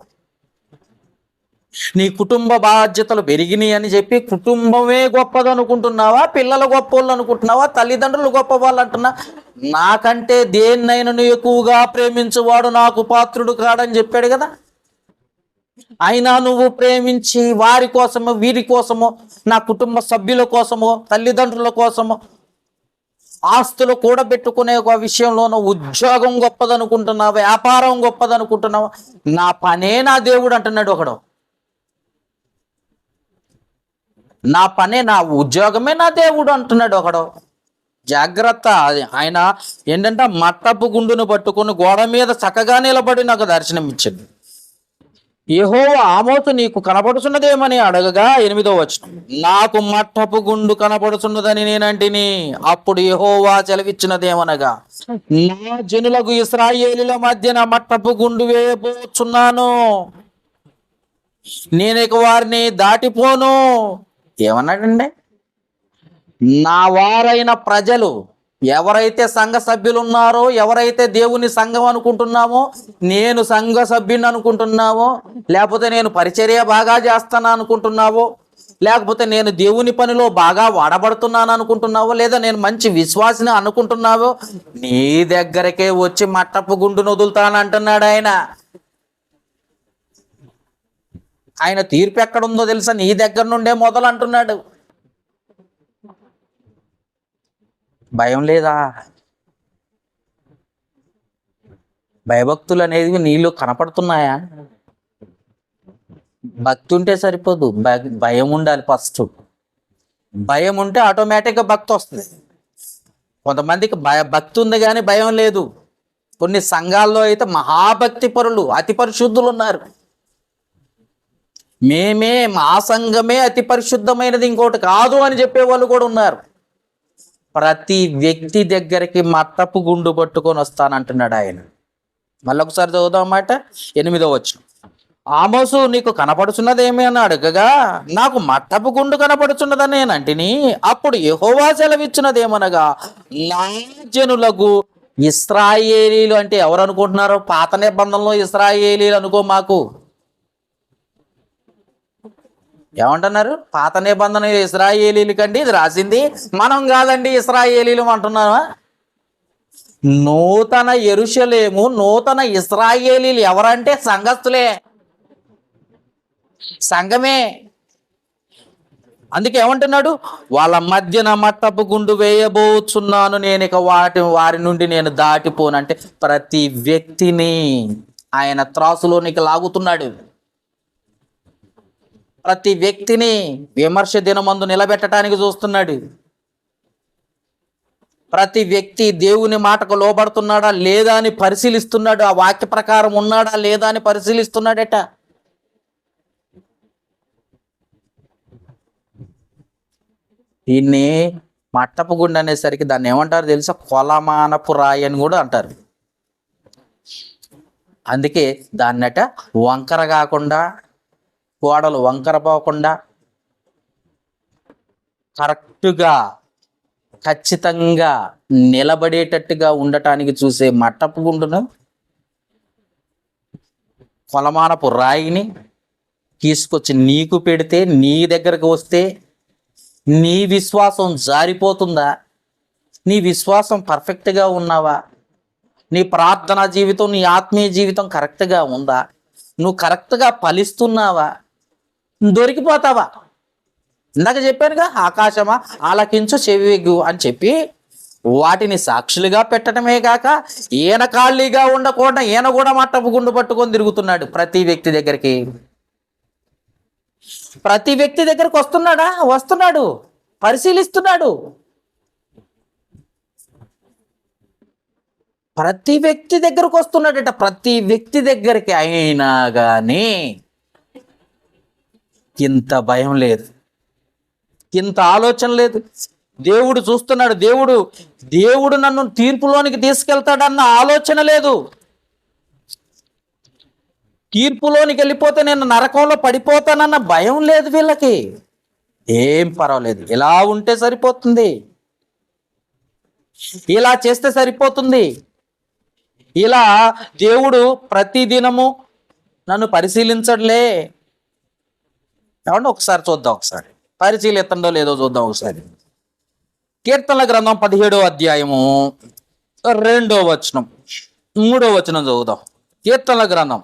నీ కుటుంబ బాధ్యతలు పెరిగినాయి అని చెప్పి కుటుంబమే గొప్పది అనుకుంటున్నావా? పిల్లలు గొప్పవాళ్ళు అనుకుంటున్నావా? తల్లిదండ్రులు గొప్ప వాళ్ళు అంటున్నా? నాకంటే దేన్నైనా ఎక్కువగా ప్రేమించువాడు నాకు పాత్రుడు కాడని చెప్పాడు కదా. అయినా నువ్వు ప్రేమించి వారి కోసమో వీరి కోసమో, నా కుటుంబ సభ్యుల కోసమో, తల్లిదండ్రుల కోసమో, ఆస్తులు కూడబెట్టుకునే ఒక విషయంలోనూ ఉద్యోగం గొప్పదనుకుంటున్నావా? వ్యాపారం గొప్పదనుకుంటున్నావా? నా పనే నా దేవుడు అంటున్నాడు ఒకడు. నా పనే నా ఉద్యోగమే నా దేవుడు అంటున్నాడు ఒకడు. జాగ్రత్త. ఆయన ఏంటంటే మట్టపు గుండును పట్టుకుని గోడ మీద చక్కగా నిలబడి నాకు దర్శనం ఇచ్చింది. యెహోవా ఆమోసు నీకు కనపడుచున్నదేమని అడగగా 8వ వచనం, నాకు మట్టపు గుండు కనపడుచున్నదని నేనంటిని. అప్పుడు యెహోవా సెలవిచ్చినదేమనగా, నా జనులకు ఇశ్రాయేలీయుల మధ్యన మట్టపు గుండు వేయబోచున్నాను, నేను ఇక వారిని దాటిపోను. ఏమన్నాడండి? నా వారైన ప్రజలు ఎవరైతే సంఘ సభ్యులు ఉన్నారో, ఎవరైతే దేవుని సంఘం అనుకుంటున్నామో, నేను సంఘ సభ్యుని అనుకుంటున్నావో, లేకపోతే నేను పరిచర్య బాగా చేస్తాను అనుకుంటున్నావో, లేకపోతే నేను దేవుని పనిలో బాగా వాడబడుతున్నాను అనుకుంటున్నావో, లేదా నేను మంచి విశ్వాసిని అనుకుంటున్నావో, నీ దగ్గరకే వచ్చి మట్టపు గుండును వదులుతానంటున్నాడు ఆయన. ఆయన తీర్పు ఎక్కడుందో తెలుసా? నీ దగ్గర నుండే మొదలు అంటున్నాడు. భయం లేదా? భయభక్తులు అనేది నీళ్ళు కనపడుతున్నాయా? భక్తి ఉంటే సరిపోదు, భయం ఉండాలి ఫస్ట్. భయం ఉంటే ఆటోమేటిక్గా భక్తి వస్తుంది. కొంతమందికి భక్తి ఉంది కానీ భయం లేదు. కొన్ని సంఘాల్లో అయితే మహాభక్తి పరులు, అతి పరిశుద్ధులు ఉన్నారు. మా సంఘమే అతి పరిశుద్ధమైనది, ఇంకోటి కాదు అని చెప్పేవాళ్ళు కూడా ఉన్నారు. ప్రతి వ్యక్తి దగ్గరికి మట్టపు గుండు పట్టుకొని వస్తానంటున్నాడు ఆయన. మళ్ళొకసారి చదువుదాం అన్నమాట. 8వ వచనం, ఆమోసు నీకు కనపడుచున్నదేమి అని అడగగా, నాకు మట్టపు గుండు కనపడుచున్నదని నేనంటిని. అప్పుడు యెహోవా సెలవిచ్చినదేమనగా, నా జనులకు ఇశ్రాయేలీలు అంటే ఎవరు అనుకుంటున్నారో? పాత నిబంధనలో ఇశ్రాయేలీలు అనుకో మాకు. ఏమంటున్నారు? పాత నిబంధన ఇశ్రాయేలీలు కండి ఇది రాసింది, మనం కాదండి ఇశ్రాయేలీలు అంటున్నావా? నూతన యెరూషలేము, నూతన ఇశ్రాయేలీలు ఎవరంటే సంఘస్థులే, సంఘమే. అందుకే ఏమంటున్నాడు, వాళ్ళ మధ్యన మట్టపు గుండు వేయబోచున్నాను, నేను ఇక వారి నుండి నేను దాటిపోనంటే ప్రతి వ్యక్తిని ఆయన త్రాసులోనికి లాగుతున్నాడు. ప్రతి వ్యక్తిని విమర్శ దినమందు నిలబెట్టడానికి చూస్తున్నాడు. ప్రతి వ్యక్తి దేవుని మాటకు లోబడుతున్నాడా లేదా అని పరిశీలిస్తున్నాడు. ఆ వాక్య ప్రకారం ఉన్నాడా లేదా అని పరిశీలిస్తున్నాడట. దీన్ని మట్టపు గుండె అనేసరికి దాన్ని ఏమంటారు తెలుసా? కొలమానపు రాయి అని కూడా అంటారు. అందుకే దాన్నట వంకర కాకుండా, గోడలు వంకర పోకుండా కరెక్ట్గా ఖచ్చితంగా నిలబడేటట్టుగా ఉండటానికి చూసే మట్టపు గుండును, కొలమానపు రాయిని తీసుకొచ్చి నీకు పెడితే, నీ దగ్గరకు వస్తే నీ విశ్వాసం జారిపోతుందా? నీ విశ్వాసం పర్ఫెక్ట్గా ఉన్నావా? నీ ప్రార్థనా జీవితం, నీ ఆత్మీయ జీవితం కరెక్ట్గా ఉందా? నువ్వు కరెక్ట్గా ఫలిస్తున్నావా? దొరికిపోతావా? ఇందాక చెప్పానుగా, ఆకాశమా ఆలకించు చెవిగు అని చెప్పి వాటిని సాక్షులుగా పెట్టడమే కాక ఈయన ఖాళీగా ఉండకుండా ఈయన కూడా మట్టపు గుండు పట్టుకొని తిరుగుతున్నాడు. ప్రతి వ్యక్తి దగ్గరికి వస్తున్నాడు, పరిశీలిస్తున్నాడు. ప్రతి వ్యక్తి దగ్గరకు వస్తున్నాడట. ప్రతి వ్యక్తి దగ్గరికి అయినా కానీ ఇంత భయం లేదు, ఇంత ఆలోచన లేదు. దేవుడు చూస్తున్నాడు, దేవుడు నన్ను తీర్పులోనికి తీసుకెళ్తాడన్న ఆలోచన లేదు. తీర్పులోనికి వెళ్ళిపోతే నేను నరకంలో పడిపోతానన్న భయం లేదు వీళ్ళకి. ఏం పర్వాలేదు, ఇలా ఉంటే సరిపోతుంది, ఇలా చేస్తే సరిపోతుంది. ఇలా దేవుడు ప్రతిదినము నన్ను పరిశీలించడలే. ఏమంటే ఒకసారి చూద్దాం, ఒకసారి పరిశీలిస్తుందో లేదో చూద్దాం ఒకసారి. కీర్తనల గ్రంథం 17వ అధ్యాయము 2వ వచనం 3వ వచనం చదువుదాం. కీర్తనల గ్రంథం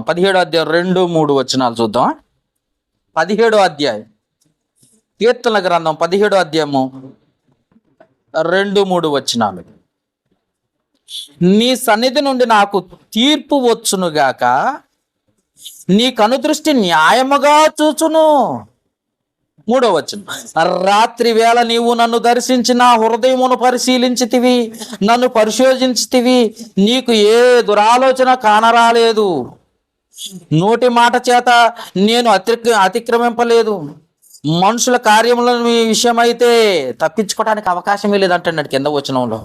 17వ అధ్యాయం 2, 3 వచనాలు చూద్దాం. 17వ అధ్యాయం కీర్తనల గ్రంథం 17వ అధ్యాయము 2, 3 వచనాలు. నీ సన్నిధి నుండి నాకు తీర్పు వచ్చునుగాక, నీ కనుదృష్టి న్యాయముగా చూచును. 3వ వచనం, రాత్రి వేళ నీవు నన్ను దర్శించి నా హృదయమును పరిశీలించితివి, నన్ను పరిశోధించితివి, నీకు ఏ దురాలోచన కానరాలేదు. నోటి మాట చేత నేను అతిక్రమింపలేదు, మనుషుల కార్యముల విషయమైతే తప్పించుకోవడానికి అవకాశమే లేదంటున్నాడు కింద వచనంలో.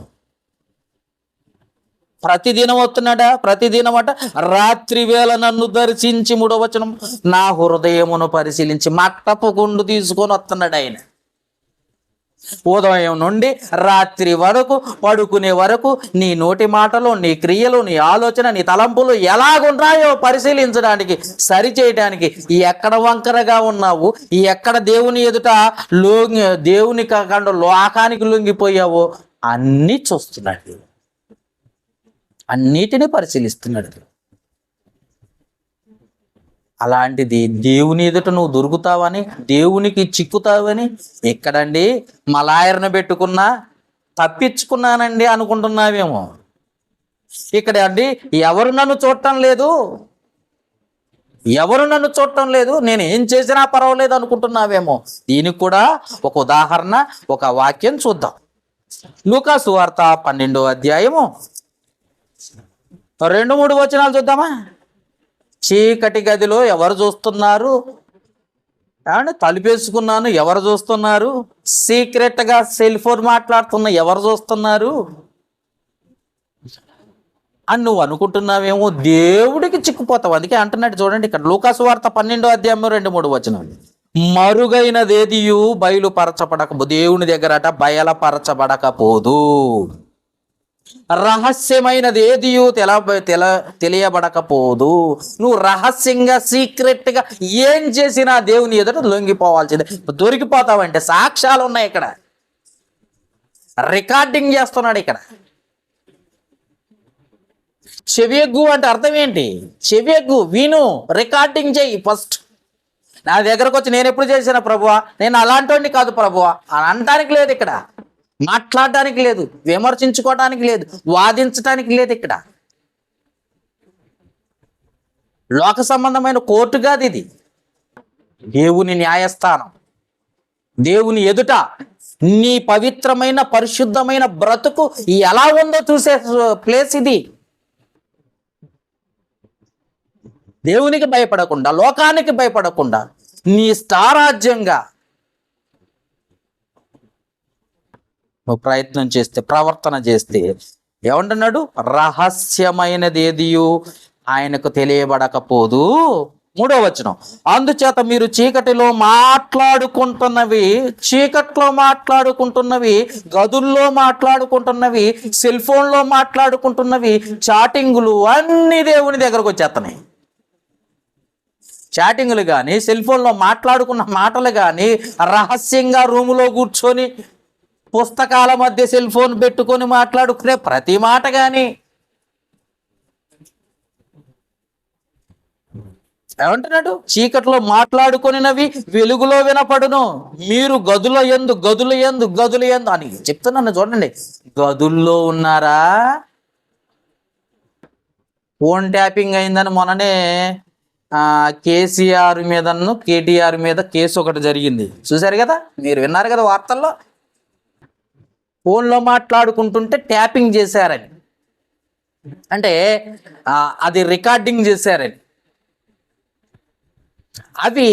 ప్రతిదినం వస్తున్నాడా? ప్రతిదినమట రాత్రి వేళ నన్ను దర్శించి, 3వ వచనం, నా హృదయమును పరిశీలించి మట్టపు గుండు తీసుకొని వస్తున్నాడు ఆయన. ఉదయం నుండి రాత్రి వరకు, పడుకునే వరకు నీ నోటి మాటలు, నీ క్రియలు, నీ ఆలోచన, నీ తలంపులు ఎలాగున్నాయో పరిశీలించడానికి, సరిచేయడానికి. ఎక్కడ వంకరగా ఉన్నావు, ఎక్కడ దేవుని ఎదుట దేవుని కాకుండా లోకానికి లొంగిపోయావో అన్నీ చూస్తున్నాడు, అన్నిటినీ పరిశీలిస్తున్నాడు. అలాంటిది దేవుని ఎదుట నువ్వు దొరుకుతావని, దేవునికి చిక్కుతావని ఎక్కడండి మలాయర్ను పెట్టుకున్నా తప్పించుకున్నానండి అనుకుంటున్నావేమో. ఇక్కడ అండి ఎవరు నన్ను చూడటం లేదు, నేను ఏం చేసినా పర్వాలేదు అనుకుంటున్నావేమో. దీనికి కూడా ఒక ఉదాహరణ, ఒక వాక్యం చూద్దాం. లూకా సువార్త 12వ అధ్యాయము 2, 3 వచనాలు చూద్దామా. చీకటి గదిలో ఎవరు చూస్తున్నారు? తలుపేసుకున్నాను, ఎవరు చూస్తున్నారు? సీక్రెట్గా సెల్ ఫోన్ మాట్లాడుతున్నా, ఎవరు చూస్తున్నారు అని నువ్వు అనుకుంటున్నావేమో. దేవుడికి చిక్కుపోతావు. అందుకే అంటున్నాడు చూడండి ఇక్కడ లూకా సువార్త 12వ అధ్యాయం 2, 3 వచనాలు. మరుగైనదేదియు బయలుపరచబడక, దేవుని దగ్గరట బయలుపరచబడకపోదు. రహస్యమైనది ఏదియు తెలియబడకపోదు. నువ్వు రహస్యంగా సీక్రెట్గా ఏం చేసినా దేవుని ఎదుట లొంగిపోవాల్సిందే. దొరికిపోతావంటే సాక్ష్యాలు ఉన్నాయి ఇక్కడ, రికార్డింగ్ చేస్తున్నాడు ఇక్కడ. చెవియగ్గు అంటే అర్థం ఏంటి? చెవియగ్గు, విను, రికార్డింగ్ చేయి ఫస్ట్. నా దగ్గరకు వచ్చి నేను ఎప్పుడు చేసిన ప్రభువా, నేను అలాంటి కాదు ప్రభువా అని అనడానికి లేదు, ఇక్కడ మాట్లాడడానికి లేదు, విమర్శించుకోవడానికి లేదు, వాదించడానికి లేదు. ఇక్కడ లోక సంబంధమైన కోర్టు కాదు ఇది, దేవుని న్యాయస్థానం. దేవుని ఎదుట నీ పవిత్రమైన పరిశుద్ధమైన బ్రతుకు ఎలా ఉందో చూసే ప్లేస్ ఇది. దేవునికి భయపడకుండా, లోకానికి భయపడకుండా నీ స్థారాజ్యంగా నువ్వు ప్రయత్నం చేస్తే, ప్రవర్తన చేస్తే ఏమంటున్నాడు? రహస్యమైనది ఏదియు ఆయనకు తెలియబడకపోదు. 3వ వచనం, అందుచేత మీరు చీకటిలో మాట్లాడుకుంటున్నవి, గదుల్లో మాట్లాడుకుంటున్నవి, సెల్ ఫోన్లో మాట్లాడుకుంటున్నవి, చాటింగులు అన్ని దేవుని దగ్గరకు వచ్చేస్తున్నాయి. చాటింగ్లు కానీ, సెల్ ఫోన్లో మాట్లాడుకున్న మాటలు కానీ, రహస్యంగా రూములో కూర్చొని పుస్తకాల మధ్య సెల్ ఫోన్ పెట్టుకొని మాట్లాడుకునే ప్రతి మాట కానీ, ఏమంటున్నాడు? చీకట్లో మాట్లాడుకొనినవి వెలుగులో వినపడును, మీరు గదుల యందు అని చెప్తున్నాను. చూడండి, గదుల్లో ఉన్నారా? ఫోన్ ట్యాపింగ్ అయిందని మొన్ననే కేసీఆర్ మీదను కేటీఆర్ మీద కేసు ఒకటి జరిగింది, చూశారు కదా, మీరు విన్నారు కదా వార్తల్లో. ఫోన్లో మాట్లాడుకుంటుంటే ట్యాపింగ్ చేశారని, అంటే అది రికార్డింగ్ చేశారని. అవి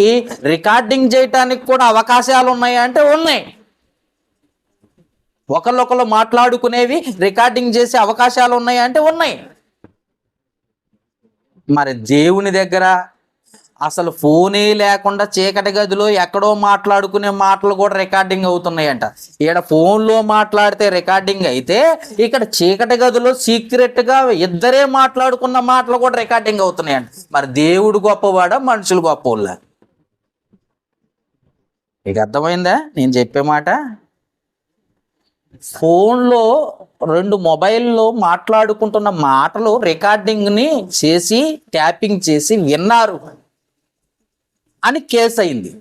రికార్డింగ్ చేయటానికి కూడా అవకాశాలు ఉన్నాయా అంటే ఉన్నాయి. ఒకళ్ళొకళ్ళు మాట్లాడుకునేవి రికార్డింగ్ చేసే అవకాశాలు ఉన్నాయా అంటే ఉన్నాయి. మరి దేవుని దగ్గర అసలు ఫోనే లేకుండా చీకటి గదిలో ఎక్కడో మాట్లాడుకునే మాటలు కూడా రికార్డింగ్ అవుతున్నాయంట. ఇక్కడ ఫోన్లో మాట్లాడితే రికార్డింగ్ అయితే, ఇక్కడ చీకటి గదిలో సీక్రెట్గా ఇద్దరే మాట్లాడుకున్న మాటలు కూడా రికార్డింగ్ అవుతున్నాయంట. మరి దేవుడు గొప్పవాడా, మనుషులు గొప్పవాళ్ళ? మీకు అర్థమైందా నేను చెప్పే మాట? ఫోన్లో 2 మొబైల్లో మాట్లాడుకుంటున్న మాటలు రికార్డింగ్ని చేసి ట్యాపింగ్ చేసి విన్నారు అని కేసు అయింది.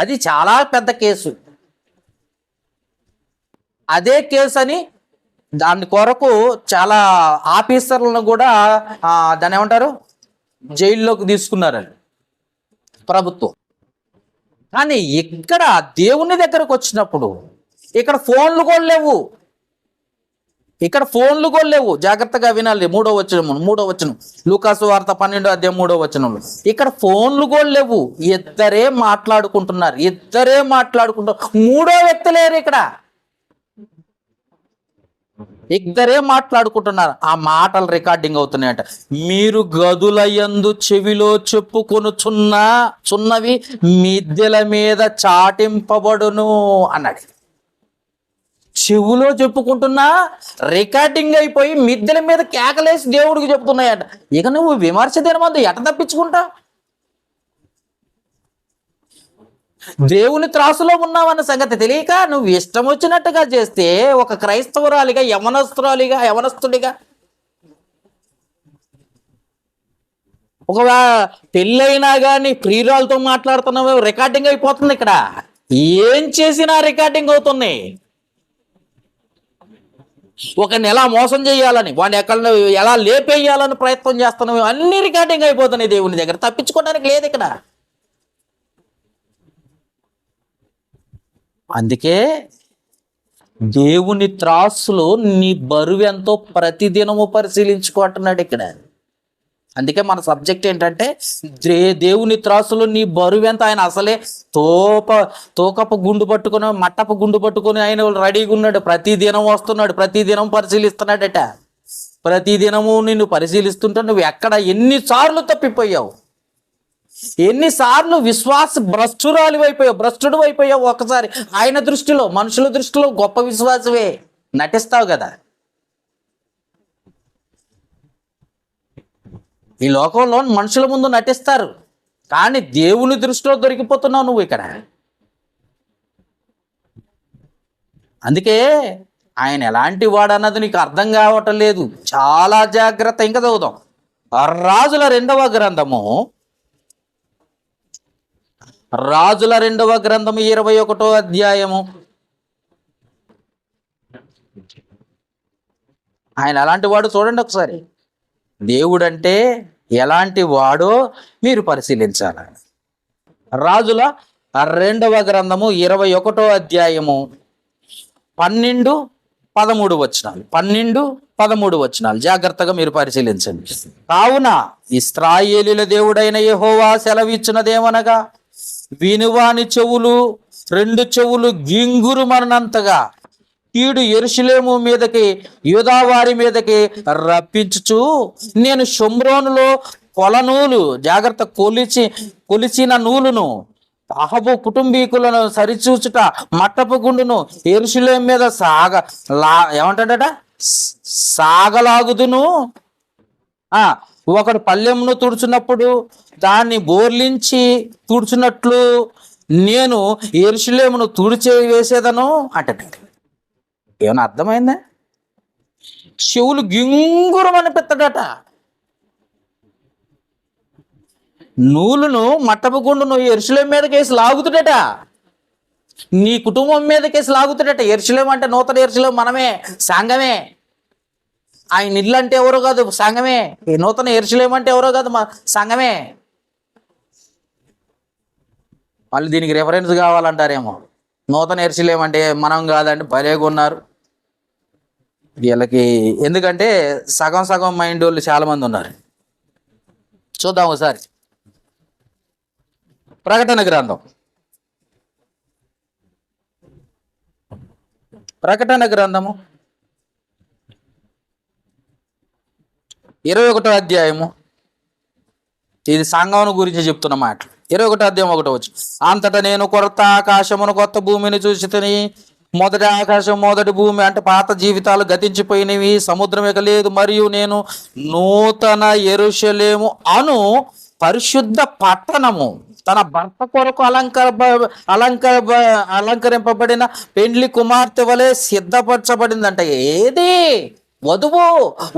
అది చాలా పెద్ద కేసు. అదే కేసు అని దాని కొరకు చాలా ఆఫీసర్లను కూడా దాన్ని ఏమంటారు, జైల్లోకి తీసుకున్నారని ప్రభుత్వం. కానీ ఇక్కడ దేవుని దగ్గరకు వచ్చినప్పుడు ఇక్కడ ఫోన్లు కూడా లేవు. జాగ్రత్తగా వినాలి. 3వ వచనం లూకాసు వార్త 12వ అధ్యాయం 3వ వచనంలో ఇక్కడ ఫోన్లు కూడా లేవు. ఇద్దరే మాట్లాడుకుంటున్నారు. మూడో వ్యక్తి లేరు ఇక్కడ. ఇద్దరే మాట్లాడుకుంటున్నారు. ఆ మాటలు రికార్డింగ్ అవుతున్నాయంట. మీరు గదుల యందు చెవిలో చెప్పుకొనుచున్నవి మిద్దెల మీద చాటింపబడును అన్నాడు. చెవులో చెప్పుకుంటున్నా రికార్డింగ్ అయిపోయి మిద్దెల మీద కేకలేసి దేవుడికి చెప్తున్నాయంట. ఇక నువ్వు విమర్శ దేని ఎట తప్పించుకుంటా? దేవుని త్రాసులో ఉన్నావన్న సంగతి తెలియక నువ్వు ఇష్టం వచ్చినట్టుగా చేస్తే, ఒక క్రైస్తవురాలిగా, యవనస్తుడిగా ఒకవేళ పెళ్ళైనా కానీ ప్రియురాలతో మాట్లాడుతున్నావు, రికార్డింగ్ అయిపోతుంది. ఇక్కడ ఏం చేసినా రికార్డింగ్ అవుతున్నాయి. ఒకరిని ఎలా మోసం చేయాలని, వాడిని ఎలా లేపేయాలని ప్రయత్నం చేస్తున్నావు, అన్ని రికార్డింగ్ అయిపోతున్నాయి దేవుని దగ్గర. తప్పించుకోవడానికి లేదు ఇక్కడ. అందుకే దేవుని త్రాసులో నీ బరువు ఎంతో ప్రతిదినము పరిశీలించుకుంటున్నాడు ఇక్కడ. అందుకే మన సబ్జెక్ట్ ఏంటంటే, దేవుని త్రాసులో నీ బరువు ఎంత. ఆయన అసలే తోకపు గుండు పట్టుకొని, మట్టపు గుండు పట్టుకొని ఆయన రెడీగా ఉన్నాడు. ప్రతిదినం వస్తున్నాడు, ప్రతిదినం పరిశీలిస్తున్నాడట. ప్రతిదినము నిన్ను పరిశీలిస్తుంటే నువ్వు ఎక్కడ ఎన్నిసార్లు తప్పిపోయావు, ఎన్నిసార్లు భ్రష్టుడు అయిపోయావు. ఒకసారి ఆయన దృష్టిలో, మనుషుల దృష్టిలో గొప్ప విశ్వాసవే, నటిస్తావు కదా. ఈ లోకంలో మనుషుల ముందు నటిస్తారు, కానీ దేవుని దృష్టిలో దొరికిపోతున్నావు నువ్వు ఇక్కడ. అందుకే ఆయన ఎలాంటి వాడు అన్నది నీకు అర్థం కావటం లేదు. చాలా జాగ్రత్త. ఇంకా చదువుదాం. రాజుల 2వ గ్రంథము రాజుల 2వ గ్రంథము 21వ అధ్యాయము. ఆయన ఎలాంటి వాడు చూడండి ఒకసారి. దేవుడంటే ఎలాంటి వాడో మీరు పరిశీలించాలి. రాజుల 2వ గ్రంథము 21వ అధ్యాయము 12-13 వచనాలు. 12-13 వచనాలు జాగ్రత్తగా మీరు పరిశీలించండి. కావున ఇశ్రాయేలీయుల దేవుడైన యెహోవా సెలవిచ్చినదేమనగా, వినువాని చెవులు 2 చెవులు గింగురుమనంతగా కీడు యెరూషలేము మీదకి యూదావారి మీదకి రప్పించుచు నేను షోమ్రోనులో కొలనూలు జాగ్రత్త కొలిచిన నూలును అహబు కుటుంబీకులను సరిచూచుట మట్టపు గుండును యెరూషలేము మీద ఏమంటాడట సాగలాగుదును. ఒకడు పల్లెమును తుడుచున్నప్పుడు దాన్ని బోర్లించి తుడుచున్నట్లు నేను యెరూషలేమును తుడిచి వేసేదను అంటాడు. ఏమైనా అర్థమైందా? చెవులు గింగురమని పెత్తడట. నూలును మట్టపు గుండును యెరూషలేము మీదకేసి లాగుతుడట. నీ కుటుంబం మీదకేసి లాగుతుడట. యెరూషలేము అంటే నూతన యెరూషలేము మనమే, సంఘమే. ఆయన ఇల్లు అంటే ఎవరో కాదు, సంఘమే. ఈ నూతన యెరూషలేము అంటే ఎవరో కాదు, సంఘమే. మళ్ళీ దీనికి రెఫరెన్స్ కావాలంటారేమో. నూతన యెరూషలేము అంటే మనం కాదండి, భలేగా ఉన్నారు వీళ్ళకి. ఎందుకంటే సగం సగం మైండ్ వాళ్ళు చాలామంది ఉన్నారు. చూద్దాం ఒకసారి. ప్రకటన గ్రంథం 21వ అధ్యాయము. ఇది సంఘం గురించి చెప్తున్న మాటలు. 21వ అధ్యాయం 1వ వచనం. అంతటా నేను కొత్త ఆకాశమును కొత్త భూమిని చూసితిని. మొదటి ఆకాశం మొదటి భూమి అంటే పాత జీవితాలు గతించిపోయినవి, సముద్రం ఇక లేదు. మరియు నేను నూతన యెరూషలేము అను పరిశుద్ధ పట్టణము తన భర్త కొరకు అలంకరింపబడిన పెండ్లి కుమార్తె వలె సిద్ధపరచబడిందంట. ఏది? వధువు.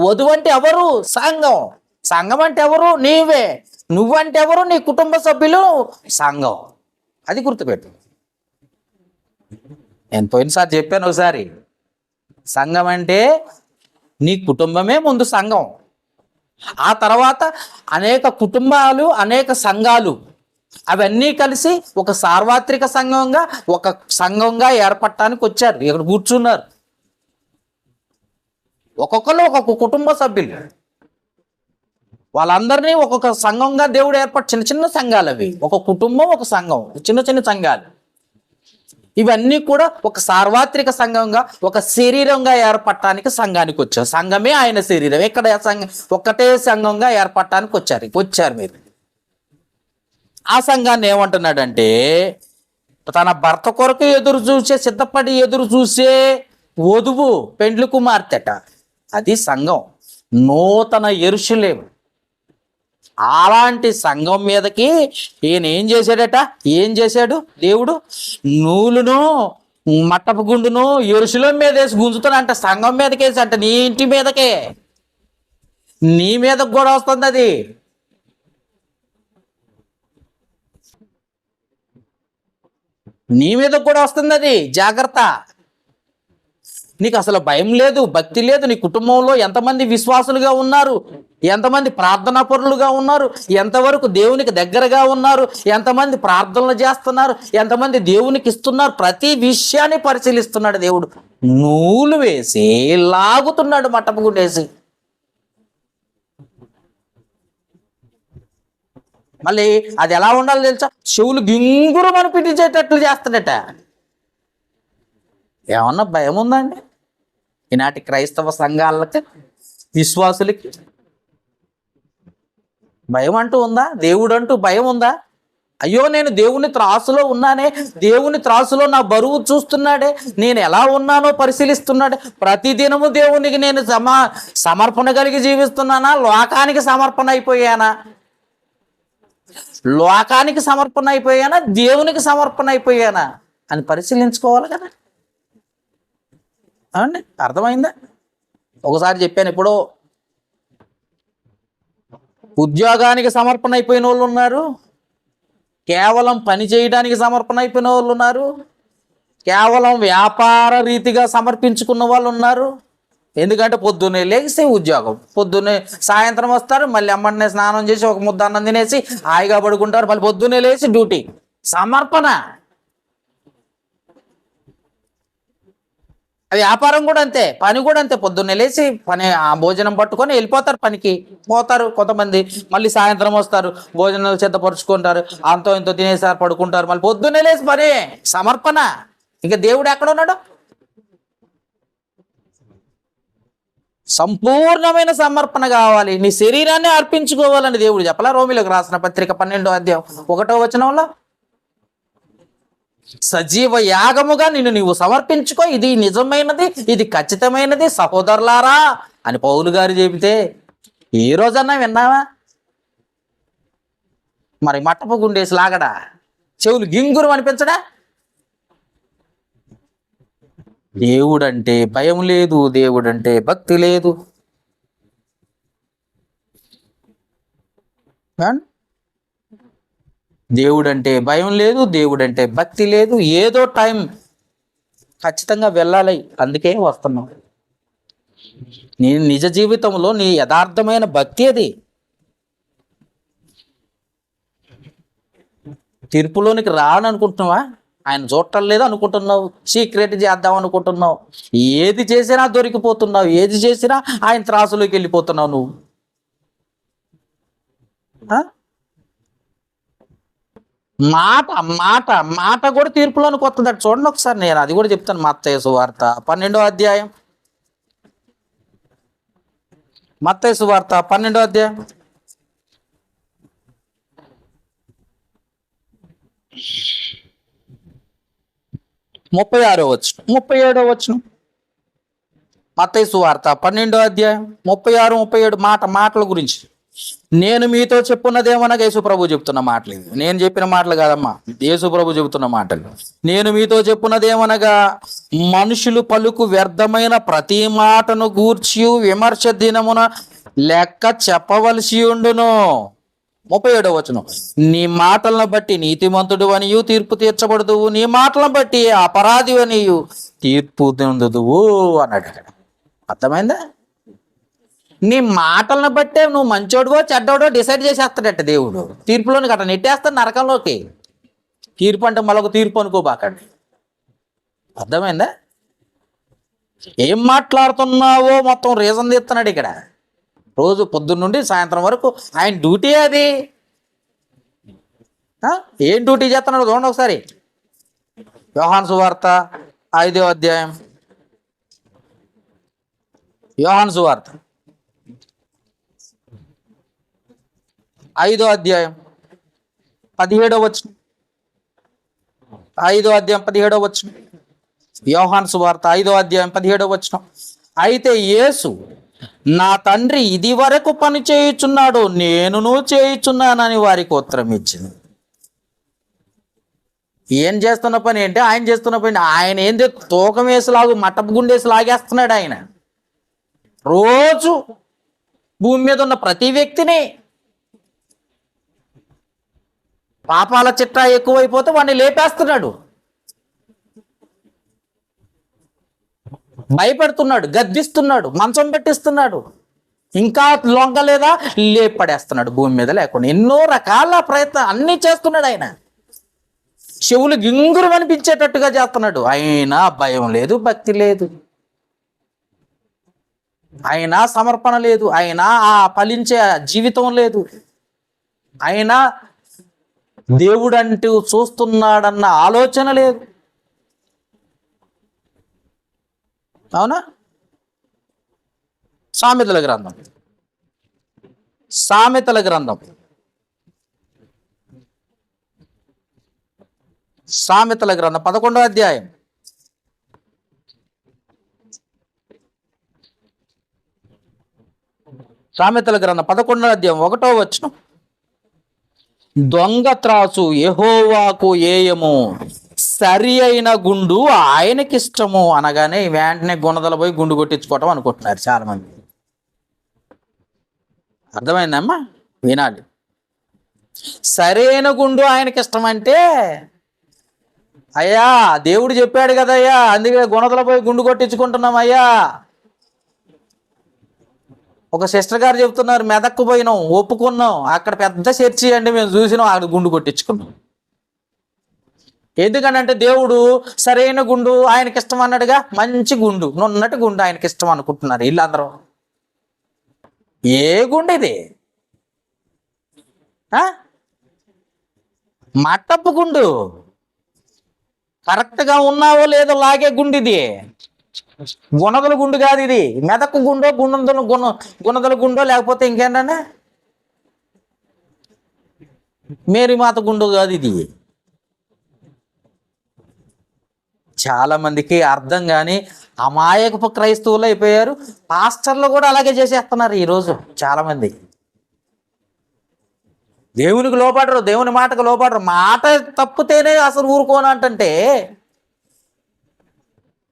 వధువు అంటే ఎవరు? సంఘం. సంఘం అంటే ఎవరు? నీవే. నువ్వంటే ఎవరు? నీ కుటుంబ సభ్యులు. సంఘం. అది గుర్తుపెట్టు. నేను పోయినసారి చెప్పాను ఒకసారి. సంఘం అంటే నీ కుటుంబమే ముందు సంఘం. ఆ తర్వాత అనేక కుటుంబాలు, అనేక సంఘాలు, అవన్నీ కలిసి ఒక సార్వత్రిక సంఘంగా ఏర్పడటానికి వచ్చారు. ఇక్కడ కూర్చున్నారు. ఒక్కొక్కరు ఒక్కొక్క కుటుంబ సభ్యులు. వాళ్ళందరినీ ఒక్కొక్క సంఘంగా దేవుడు చిన్న చిన్న సంఘాలు అవి. ఒక కుటుంబం, ఒక సంఘం, చిన్న చిన్న సంఘాలు. ఇవన్నీ కూడా ఒక సార్వత్రిక సంఘంగా, ఒక శరీరంగా ఏర్పడటానికి సంఘానికి వచ్చారు. సంఘమే ఆయన శరీరం. ఇక్కడ ఒక్కటే సంఘంగా ఏర్పడటానికి వచ్చారు మీరు. ఆ సంఘాన్ని ఏమంటున్నాడంటే, తన భర్త కొరకు సిద్ధపడి ఎదురు చూసే వధువు, పెండ్లి కుమార్తెట. అది సంఘం, నూతన యెరూషలేము. అలాంటి సంఘం మీదకి ఈయన ఏం చేశాడు దేవుడు? నూలును మట్టపు గుండును యెరూషలేము మీద వేసి గుంజుతానంట. సంఘం మీదకేసి అంట. నీ ఇంటి మీదకే, నీ మీదకి కూడా వస్తుంది అది. నీ మీదకి కూడా వస్తుంది అది. జాగ్రత్త. నీకు అసలు భయం లేదు, భక్తి లేదు. నీ కుటుంబంలో ఎంతమంది విశ్వాసులుగా ఉన్నారు, ఎంతమంది ప్రార్థనా పరులుగా ఉన్నారు, ఎంతవరకు దేవునికి దగ్గరగా ఉన్నారు, ఎంతమంది ప్రార్థనలు చేస్తున్నారు, ఎంతమంది దేవునికి ఇస్తున్నారు, ప్రతి విషయాన్ని పరిశీలిస్తున్నాడు దేవుడు. నూలు వేసి లాగుతున్నాడు, మట్టపు గుండేసి. మళ్ళీ అది ఎలా ఉండాలో తెలుసా? చెవులు గింగురు అనిపించేటట్లు చేస్తాడట. ఏమన్నా భయం ఉందండి ఈనాటి క్రైస్తవ సంఘాలకి, విశ్వాసులకి? భయం అంటూ ఉందా? దేవుడు అంటూ భయం ఉందా? అయ్యో, నేను దేవుని త్రాసులో ఉన్నానే, దేవుని త్రాసులో నా బరువు చూస్తున్నాడే, నేను ఎలా ఉన్నానో పరిశీలిస్తున్నాడే. ప్రతిదినము దేవునికి నేను సమర్పణ కలిగి జీవిస్తున్నానా? లోకానికి సమర్పణ అయిపోయానా? లోకానికి సమర్పణ అయిపోయానా? దేవునికి సమర్పణ అయిపోయానా అని పరిశీలించుకోవాలి కదా. అవునండి, అర్థమైందా? ఒకసారి చెప్పాను, ఇప్పుడు ఉద్యోగానికి సమర్పణ అయిపోయిన వాళ్ళు ఉన్నారు, కేవలం పని చేయడానికి సమర్పణ అయిపోయిన వాళ్ళు ఉన్నారు, కేవలం వ్యాపార రీతిగా సమర్పించుకున్న వాళ్ళు ఉన్నారు. ఎందుకంటే పొద్దున్నే లేచి ఉద్యోగం, పొద్దున్నే సాయంత్రం వస్తారు, మళ్ళీ అమ్మనే స్నానం చేసి ఒక ముద్ద అన్నం తినేసి హాయిగా పడుకుంటారు, మళ్ళీ పొద్దున్నే లేచి డ్యూటీ. సమర్పణ. వ్యాపారం కూడా అంతే, పని కూడా అంతే. పొద్దున్నే లేచి పని భోజనం పట్టుకొని వెళ్ళిపోతారు, పనికి పోతారు కొంతమంది, మళ్ళీ సాయంత్రం వస్తారు, భోజనాలు సిద్ధపరుచుకుంటారు, అంతో ఇంతో తినేసారు, పడుకుంటారు, మళ్ళీ పొద్దున్నే లేచి పని. సమర్పణ. ఇంకా దేవుడు ఎక్కడ ఉన్నాడు? సంపూర్ణమైన సమర్పణ కావాలి, నీ శరీరాన్ని అర్పించుకోవాలని దేవుడు చెప్పలా? రోమిలకు రాసిన పత్రిక 12వ అధ్యాయం 1వ వచనంలో, సజీవ యాగముగా నిన్ను నీవు సమర్పించుకో, ఇది నిజమైనది, ఇది ఖచ్చితమైనది సహోదరులారా అని పౌలు గారు చెబితే ఏ రోజన్నా విన్నావా? మరి మట్టపు గుండేసి లాగడా, చెవులు గింగురు అనిపించడా? దేవుడంటే భయం లేదు, దేవుడంటే భక్తి లేదు. దేవుడంటే భయం లేదు, దేవుడంటే భక్తి లేదు. ఏదో టైం ఖచ్చితంగా వెళ్ళాలి, అందుకే వస్తున్నాం. నీ నిజ జీవితంలో నీ యథార్థమైన భక్తి అది. తీర్పులోనికి రాననుకుంటున్నావా? ఆయన చూడటం లేదు అనుకుంటున్నావు, సీక్రెట్ చేద్దాం అనుకుంటున్నావు, ఏది చేసినా దొరికిపోతున్నావు, ఏది చేసినా ఆయన త్రాసులోకి వెళ్ళిపోతున్నావు నువ్వు. మాట మాట మాట కూడా తీర్పులోనికి వస్తుంది. అటు చూడండి ఒకసారి, నేను అది కూడా చెప్తాను. మత్తయి సువార్త 12వ అధ్యాయం, మత్తయి సువార్త 12వ అధ్యాయం 36వ వచనం, 37వ వచనం. మత్తయి సువార్త 12వ అధ్యాయం 36, 37 మాటల గురించి. నేను మీతో చెప్పున్నదేమనగా, యేసు ప్రభు చెప్తున్న మాటలు ఇది, నేను చెప్పిన మాటలు కాదమ్మా, యేసు ప్రభు చెబుతున్న మాటలు. నేను మీతో చెప్పున్నదేమనగా, మనుషులు పలుకు వ్యర్థమైన ప్రతి మాటను గూర్చి విమర్శ దినమున లెక్క చెప్పవలసి ఉండును. 37వ వచనం. నీ మాటలను బట్టి నీతిమంతుడు అనియు తీర్పు తీర్చబడదువు, నీ మాటలను బట్టి అపరాధి అనియు తీర్పు పొందుదువు అన్నాడు అక్కడ. అర్థమైందా? నీ మాటలను బట్టే నువ్వు మంచోడుగో చెడ్డోడో డిసైడ్ చేసేస్తాడట దేవుడు. తీర్పులోనికి అట్లా నెట్టేస్తాడు నరకంలోకి. తీర్పు అంటే మరొక తీర్పు అనుకోబాకండి. అర్థమైందా? ఏం మాట్లాడుతున్నావో మొత్తం రీజన్ తీస్తున్నాడు ఇక్కడ. రోజు పొద్దున్న నుండి సాయంత్రం వరకు ఆయన డ్యూటీ అది. ఏం డ్యూటీ చేస్తున్నాడు చూడండి ఒకసారి. యోహాను సువార్త 5వ అధ్యాయం, యోహాను సువార్త 5వ అధ్యాయం 17వ వచనం, 5వ అధ్యాయం 17వ వచనం. యోహాను సువార్త 5వ అధ్యాయం 17వ వచనం. అయితే యేసు, నా తండ్రి ఇది వరకు పని చేయుచున్నాడు, నేనును చేయుచున్నానని వారికి ఉత్తరం ఇచ్చింది. ఏం చేస్తున్న పని అంటే ఆయన చేస్తున్న పని. ఆయన ఏంది తూకం వేసిలాగు మట్టపు గుండేసి లాగేస్తున్నాడు. ఆయన రోజు భూమి మీద ఉన్న ప్రతి వ్యక్తిని పాపాల చిట్టా ఎక్కువైపోతే వాడిని లేపేస్తున్నాడు, భయపెడుతున్నాడు, గద్దిస్తున్నాడు, మంచం పెట్టిస్తున్నాడు, ఇంకా లొంగలేదా లేపడేస్తున్నాడు భూమి మీద లేకుండా. ఎన్నో రకాల ప్రయత్నం అన్నీ చేస్తున్నాడు ఆయన. చెవులు గింగురు అనిపించేటట్టుగా చేస్తున్నాడు. అయినా భయం లేదు, భక్తి లేదు, అయినా సమర్పణ లేదు, అయినా ఆ ఫలించే జీవితం లేదు, అయినా దేవుడు అంటూ చూస్తున్నాడన్న ఆలోచన లేదు. అవునా? సామెతల గ్రంథం, సామెతల గ్రంథం, సామెతల గ్రంథం 11వ అధ్యాయం, సామెతల గ్రంథం 11వ అధ్యాయం 1వ వచనం. దొంగ త్రాసు యెహోవాకు ఏయము, సరి అయిన గుండు ఆయనకిష్టము అనగానే వెంటనే గుణదల పోయి గుండు కొట్టించుకోవటం అనుకుంటున్నారు చాలా మంది. అర్థమైందమ్మా? వినాలి. సరైన గుండు ఆయనకి ఇష్టం అంటే, అయ్యా దేవుడు చెప్పాడు కదయ్యా, అందుకే గుణదల పోయి గుండు కొట్టించుకుంటున్నాం అయ్యా. ఒక సిస్టర్ గారు చెప్తున్నారు, మెదక్కు పోయినాం, ఒప్పుకున్నాం, అక్కడ పెద్ద చర్చి అండి, మేము చూసినాం, అక్కడ గుండు కొట్టించుకున్నాం. ఎందుకనంటే దేవుడు సరైన గుండు ఆయనకి ఇష్టం అన్నాడుగా. మంచి గుండు, నున్నటి గుండు ఆయనకి ఇష్టం అనుకుంటున్నారు వీళ్ళందరూ. ఏ గుండు ఇది? మట్టపు గుండు. కరెక్ట్గా ఉన్నావో లేదో లాగే గుండు ఇది. గుణదల గుండు కాదు ఇది. మెదకు గుండో గుణదల గుండో లేకపోతే ఇంకేంటంటే మేరీమాత గుండు కాదు ఇది. చాలా మందికి అర్థం కాని అమాయకపు క్రైస్తవులు అయిపోయారు. పాస్టర్లు కూడా అలాగే చేసేస్తున్నారు ఈరోజు చాలా మంది. దేవునికి లోపడరు, దేవుని మాటకు లోపడరు. మాట తప్పితేనే అసలు ఊరుకోను అంటే,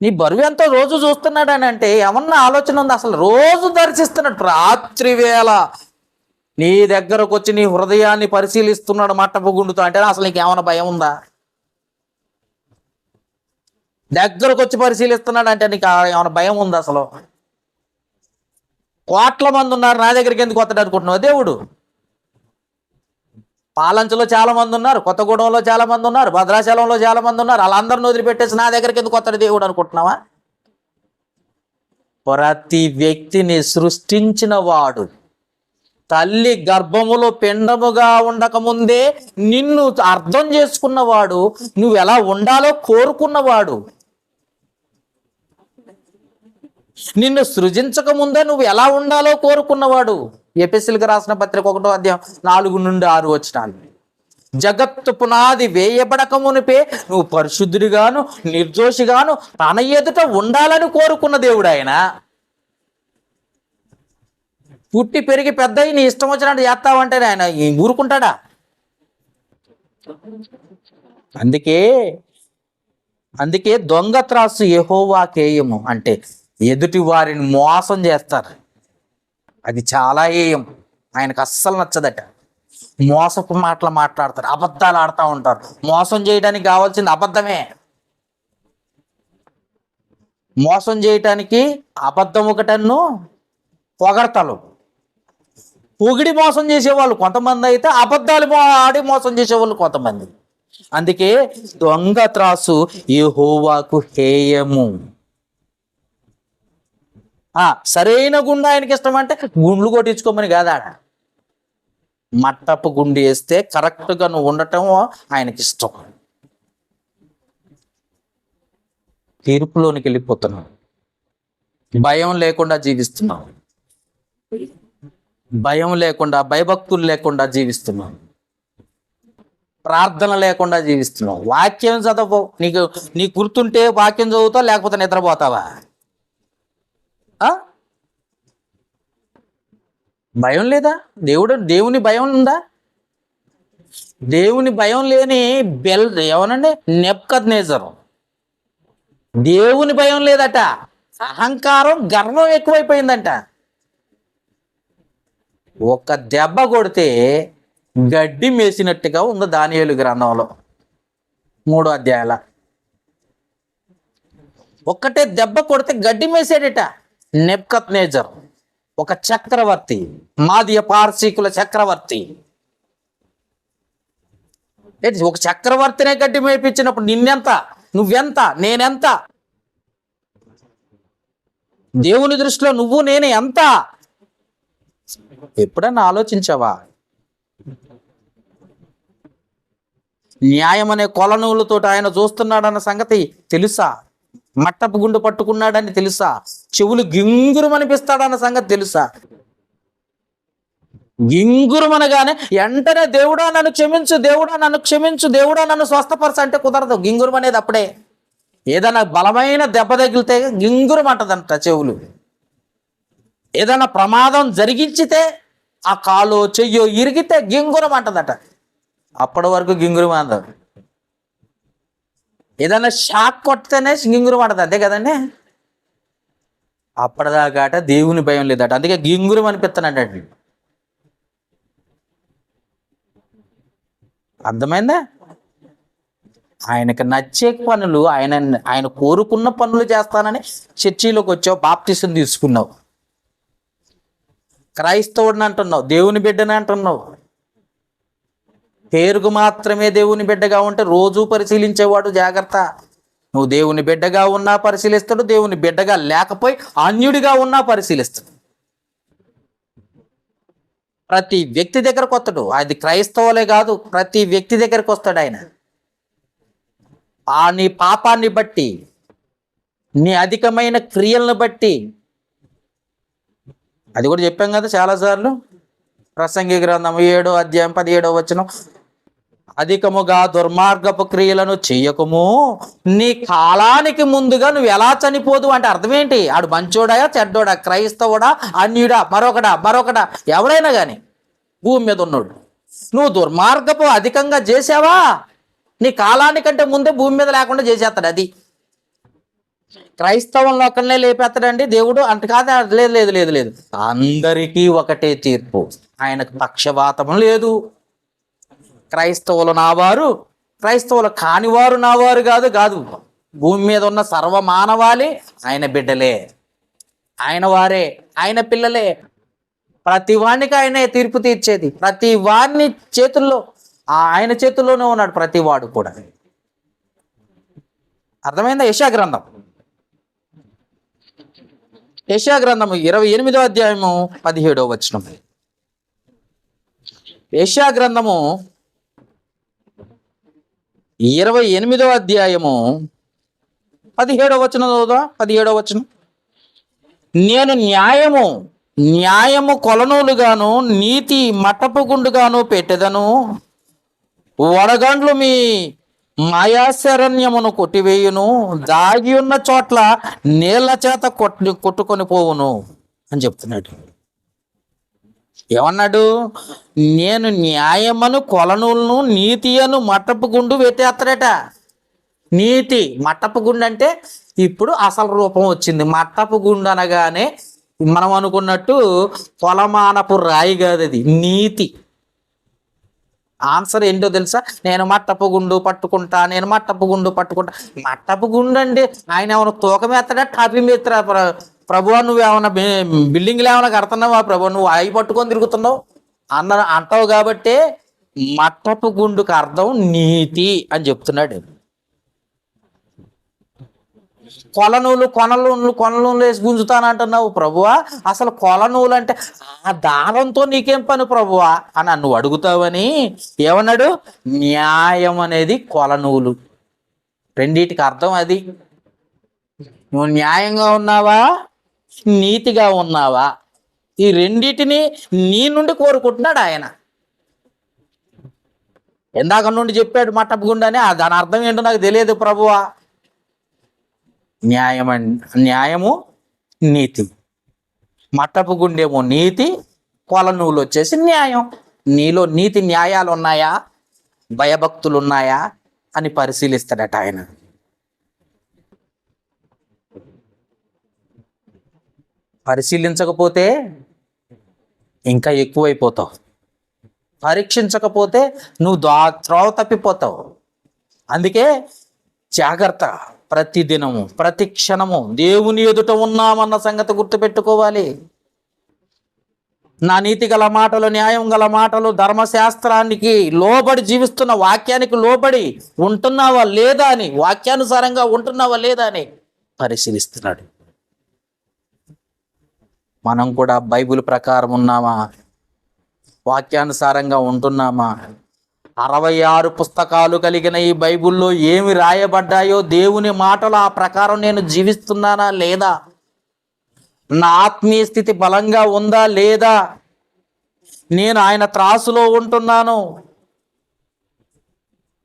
నీ బరువు ఎంతో రోజు చూస్తున్నాడని అంటే ఏమన్నా ఆలోచన ఉంది? అసలు రోజు దర్శిస్తున్నాడు. రాత్రి వేళ నీ దగ్గరకు వచ్చి నీ హృదయాన్ని పరిశీలిస్తున్నాడు మట్టపు గుండుతో అంటే అసలు నీకు ఏమైనా భయం ఉందా? దగ్గరకు వచ్చి పరిశీలిస్తున్నాడు అంటే నీకు ఏమైనా భయం ఉందా? అసలు కోట్ల మంది ఉన్నారు, నా దగ్గరికి ఎందుకు వస్తాడు అనుకుంటున్నావు? దేవుడు పాలంచలో చాలా మంది ఉన్నారు, కొత్తగూడెంలో చాలా మంది ఉన్నారు, భద్రాచలంలో చాలా మంది ఉన్నారు, వాళ్ళందరిని వదిలిపెట్టేసి నా దగ్గరికి ఎందుకు వస్తాడు దేవుడు అనుకుంటున్నావా? ప్రతి వ్యక్తిని సృష్టించిన వాడు, తల్లి గర్భములో పిండముగా ఉండకముందే నిన్ను అర్థం చేసుకున్నవాడు, నువ్వు ఎలా ఉండాలో కోరుకున్నవాడు, నిన్ను సృజించక ముందే నువ్వు ఎలా ఉండాలో కోరుకున్నవాడు. ఎఫెసీయులకు రాసిన పత్రిక 1వ అధ్యాయం 4 నుండి 6 వచనాలు. జగత్తు పునాది వేయబడక మునిపే నువ్వు పరిశుద్ధుడిగాను నిర్దోషిగాను తన ఎదుట ఉండాలని కోరుకున్న దేవుడు ఆయన. పుట్టి పెరిగి పెద్ద నీ ఇష్టం వచ్చినట్టు చేస్తావంటే ఆయన ఊరుకుంటాడా? అందుకే దొంగ త్రాసు యెహోవా కేయము అంటే ఎదుటి వారిని మోసం చేస్తారు. అది చాలా ఏయం, ఆయనకు అస్సలు నచ్చదట. మోసపు మాటలు మాట్లాడతారు, అబద్ధాలు ఆడుతూ ఉంటారు. మోసం చేయడానికి కావాల్సింది అబద్ధమే. మోసం చేయటానికి అబద్ధం ఒకటన్ను, పొగడతలు. పొగిడి మోసం చేసేవాళ్ళు కొంతమంది అయితే అబద్ధాలు ఆడి మోసం చేసేవాళ్ళు కొంతమంది. అందుకే దొంగ త్రాసు యెహోవాకు హేయము. సరైన గుండు ఆయనకి ఇష్టం అంటే గుండ్లు కొట్టించుకోమని కాదా? మట్టపు గుండు వేస్తే కరెక్ట్గా నువ్వు ఉండటం ఆయనకి ఇష్టం. తీర్పులోనికి వెళ్ళిపోతున్నావు, భయం లేకుండా జీవిస్తున్నావు, భయం లేకుండా భయభక్తులు లేకుండా జీవిస్తున్నావు, ప్రార్థన లేకుండా జీవిస్తున్నావు. వాక్యం చదవవు, నీకు గుర్తుంటే వాక్యం చదువుతావు, లేకపోతే నిద్రపోతావా? భయం లేదా? దేవుని భయం ఉందా? దేవుని భయం లేని ఏమనండి నెబుకద్నెజరు, దేవుని భయం లేదట. అహంకారం గర్వం ఎక్కువైపోయిందంట. ఒక దెబ్బ కొడితే గడ్డి మేసినట్టుగా ఉంది దానియేలు గ్రంథంలో 3వ అధ్యాయాల. ఒక్కటే దెబ్బ కొడితే గడ్డి మేసాడట నెబుకద్నెజరు. ఒక చక్రవర్తి, మాదియ పార్సీకుల చక్రవర్తి. ఒక చక్రవర్తినే గడ్డి మేపించినప్పుడు నిన్నెంత, నువ్వెంత, నేనెంత? దేవుని దృష్టిలో నువ్వు నేను ఎంత? ఎప్పుడన్నా ఆలోచించావా? న్యాయం అనే కొలనూలతో ఆయన చూస్తున్నాడన్న సంగతి తెలుసా? మట్టపు గుండు పట్టుకున్నాడని తెలుసా? చెవులు గింగురు అనిపిస్తాడన్న సంగతి తెలుసా? గింగురు అనగానే వెంటనే దేవుడా నన్ను క్షమించు, దేవుడా నన్ను క్షమించు, దేవుడా నన్ను స్వస్థపరచు అంటే కుదరదు. గింగురు అనేది అప్పుడే. ఏదైనా బలమైన దెబ్బ తగిలితే గింగురు అంటదంట చెవులు. ఏదైనా ప్రమాదం జరిగించితే, ఆ కాలో చెయ్యో ఇరిగితే గింగురం అంటదట. అప్పటి వరకు గింగురం అందదు. ఏదైనా షాక్ కొడితేనే గింగురం అంటది, అంతే కదండి. అప్పటిదాకాట దేవుని భయం లేదట, అందుకే గింగురం అనిపిస్తున్నాడు. అర్థమైందా? ఆయనకు నచ్చే పనులు, ఆయన కోరుకున్న పనులు చేస్తానని చర్చిలోకి వచ్చావు, బాప్తిసం తీసుకున్నావు, క్రైస్తవుడిని అంటున్నావు, దేవుని బిడ్డని అంటున్నావు. పేరుకు మాత్రమే దేవుని బిడ్డగా ఉంటే రోజు పరిశీలించేవాడు జాగ్రత్త. నువ్వు దేవుని బిడ్డగా ఉన్నా పరిశీలిస్తాడు, దేవుని బిడ్డగా లేకపోయి అన్యుడిగా ఉన్నా పరిశీలిస్తాడు. ప్రతి వ్యక్తి దగ్గరకు వస్తాడు. అది క్రైస్తవులే కాదు, ప్రతి వ్యక్తి దగ్గరకు వస్తాడు ఆయన. నీ పాపాన్ని బట్టి, నీ అధికమైన క్రియలను బట్టి. అది కూడా చెప్పాం కదా చాలాసార్లు. ప్రసంగి గ్రంథం 7వ అధ్యాయం 17వ వచనం, అధికముగా దుర్మార్గపు క్రియలను చెయ్యకము, నీ కాలానికి ముందుగా నువ్వు ఎలా చనిపోదు అంటే అర్థం ఏంటి? ఆడు మంచోడా చెడ్డోడా, క్రైస్తవుడా అన్యుడా, మరొకడా ఎవడైనా కానీ భూమి మీద ఉన్నాడు, నువ్వు దుర్మార్గపు అధికంగా చేసావా, నీ కాలానికంటే ముందే భూమి మీద లేకుండా చేసేస్తాడు. అది క్రైస్తవంలో ఒకరినే లేపేస్తాడండి దేవుడు అంటే కాదు. లేదు, అందరికీ ఒకటే తీర్పు. ఆయనకు పక్షవాతం లేదు. క్రైస్తవులు నావారు, క్రైస్తవులు కానివారు నావారు కాదు. భూమి మీద ఉన్న సర్వమానవాళి ఆయన బిడ్డలే, ఆయన వారే, ఆయన పిల్లలే. ప్రతి వాడికి ఆయనే తీర్పు తీర్చేది. ప్రతి వాడిని చేతుల్లో, ఆయన చేతుల్లోనే ఉన్నాడు ప్రతి వాడు కూడా. అర్థమైందా? యెషయా గ్రంథము 28వ అధ్యాయము 17వ వచనం. యెషయా గ్రంథము 28వ అధ్యాయము 17వ వచనం చదువుదా. 17వ వచనం, నేను న్యాయము కొలనూలుగాను నీతి మట్టపు గుండుగాను పెట్టెదను, వడగండ్లు మీ మాయాశరణ్యమును కొట్టివేయును, దాగి ఉన్న చోట్ల నీళ్ల చేత కొట్టుకొని పోవును అని చెప్తున్నాడు. ఏమన్నాడు? నేను న్యాయమను కొలనూలను నీతి అను మట్టపు గుండు పెట్టేస్తాడట. నీతి మట్టపు గుండు అంటే ఇప్పుడు అసలు రూపం వచ్చింది. మట్టపు గుండు అనగానే మనం అనుకున్నట్టు పొలమానపు రాయి కాదు, అది నీతి. ఆన్సర్ ఏంటో తెలుసా? నేను మట్టపు గుండు పట్టుకుంటా. మట్టపు గుండు అండి. ఆయన ఏమైనా తూకమేస్తాడా, టాపీ మేస్తాడా? ప్రభువా నువ్వేమన్నా బిల్డింగ్లు ఏమైనా కడుతున్నావా ప్రభు, నువ్వు అవి పట్టుకొని తిరుగుతున్నావు అంటావు. కాబట్టి మట్టపు గుండుకు అర్థం నీతి అని చెప్తున్నాడు. కొనలు వేసి గుంజుతానంటున్నావు ప్రభువా, అసలు కొలనూలు అంటే ఆ దారంతో నీకేం పని ప్రభువా అని నువ్వు అడుగుతావని ఏమన్నాడు? న్యాయం అనేది కొలనూలు. రెండిటికి అర్థం అది. నువ్వు న్యాయంగా ఉన్నావా, నీతిగా ఉన్నావా, ఈ రెండిటిని నీ నుండి కోరుకుంటున్నాడు ఆయన. ఎందాక నుండి చెప్పాడు మట్టపు గుండని, దాని అర్థం ఏంటో నాకు తెలియదు ప్రభువా. న్యాయము నీతి, మట్టపు గుండేమో నీతి, కొలనూలు వచ్చేసి న్యాయం. నీలో నీతి న్యాయాలు ఉన్నాయా, భయభక్తులు ఉన్నాయా అని పరిశీలిస్తాడట ఆయన. పరిశీలించకపోతే ఇంకా ఎక్కువైపోతావు. పరీక్షించకపోతే నువ్వు త్రోవ తప్పిపోతావు. అందుకే జాగ్రత్త. ప్రతి దినము, ప్రతి క్షణము దేవుని ఎదుట ఉన్నామన్న సంగతి గుర్తుపెట్టుకోవాలి. నా నీతి గల మాటలు, న్యాయం గల మాటలు, ధర్మశాస్త్రానికి లోబడి జీవిస్తున్న, వాక్యానికి లోబడి ఉంటున్నావా లేదా అని, వాక్యానుసారంగా ఉంటున్నావా లేదా అని పరిశీలిస్తున్నాడు. మనం కూడా బైబిల్ ప్రకారం ఉన్నామా, వాక్యానుసారంగా ఉంటున్నామా? 66 పుస్తకాలు కలిగిన ఈ బైబిల్లో ఏమి రాయబడ్డాయో దేవుని మాటలు ఆ ప్రకారం నేను జీవిస్తున్నానా లేదా? నా ఆత్మీయ స్థితి బలంగా ఉందా లేదా? నేను ఆయన త్రాసులో ఉంటున్నాను,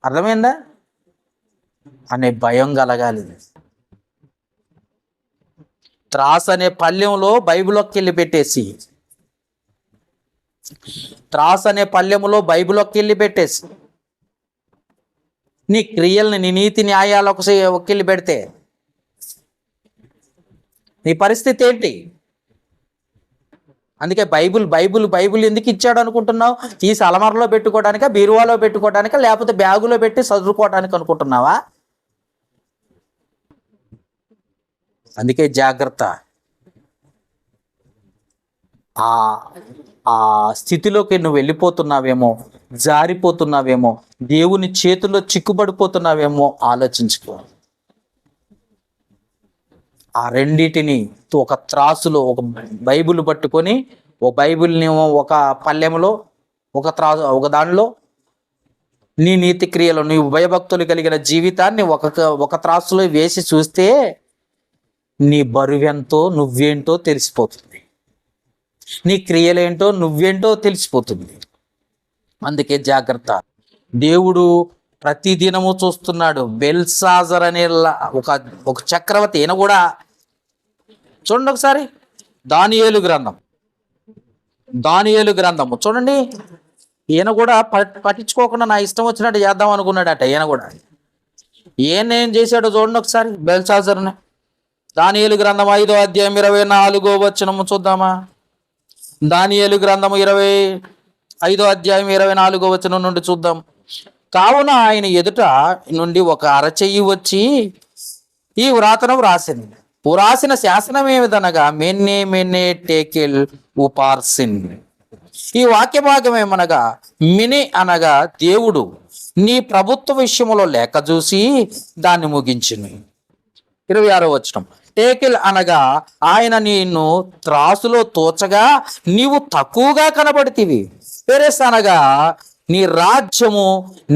అర్థమైందా అనే భయం కలగాలి. త్రాసు అనే పళ్ళెంలో బైబిల్లోకి వెళ్ళి పెట్టేసి, నీ క్రియల్ని, నీ నీతి న్యాయాలు ఒక్కెళ్ళి పెడితే నీ పరిస్థితి ఏంటి? అందుకే బైబిల్ బైబిల్ బైబిల్ ఎందుకు ఇచ్చాడు అనుకుంటున్నావు? తీసి అలమారలో పెట్టుకోవడానికా, బీరువాలో పెట్టుకోవడానికా, లేకపోతే బ్యాగులో పెట్టి చదువుకోవడానికి అనుకుంటున్నావా? అందుకే జాగ్రత్త. ఆ ఆ స్థితిలోకి నువ్వు వెళ్ళిపోతున్నావేమో, జారిపోతున్నావేమో, దేవుని చేతుల్లో చిక్కుబడిపోతున్నావేమో ఆలోచించుకో. ఆ రెండిటిని ఒక త్రాసులో, ఒక బైబిల్ పట్టుకొని, ఓ బైబిల్ని ఒక పల్లెములో, ఒక దానిలో నీ నీతి క్రియలు, నీ భయభక్తులు కలిగిన జీవితాన్ని ఒక త్రాసులో వేసి చూస్తే నీ బరువెంతో నువ్వేంటో తెలిసిపోతుంది. నీ క్రియలేంటో నువ్వేంటో తెలిసిపోతుంది. అందుకే జాగ్రత్త. దేవుడు ప్రతిదినము చూస్తున్నాడు. బెల్షాజర్ అనే ఒక చక్రవర్తి, ఈయన కూడా చూడండి ఒకసారి. దానియేలు గ్రంథము చూడండి. ఈయన కూడా పట్టించుకోకుండా నా ఇష్టం వచ్చినట్టు చేద్దాం అనుకున్నాడట. ఈయన కూడా ఏం చేశాడో చూడండి ఒకసారి. బెల్షాజర్ని దానియేలు గ్రంథం 5వ అధ్యాయం 24వ వచనము చూద్దామా. దానియేలు గ్రంథము 5వ అధ్యాయం 24వ వచనం నుండి చూద్దాం. కావున ఆయన ఎదుట నుండి ఒక అరచెయ్యి వచ్చి ఈ వ్రాతను వ్రాసిన శాసనం ఏమిదనగా, మెన్నే మెన్నే టేకెల్ ఉపార్సిన్. ఈ వాక్య భాగం ఏమనగా, మిని అనగా దేవుడు నీ ప్రభుత్వ విషయంలో లేఖ చూసి దాన్ని ముగించును. 26వ వచనం. టేకిల్ అనగా ఆయన నిన్ను త్రాసులో తోచగా నీవు తక్కువగా కనబడితివి. పెరెస్ అనగా నీ రాజ్యము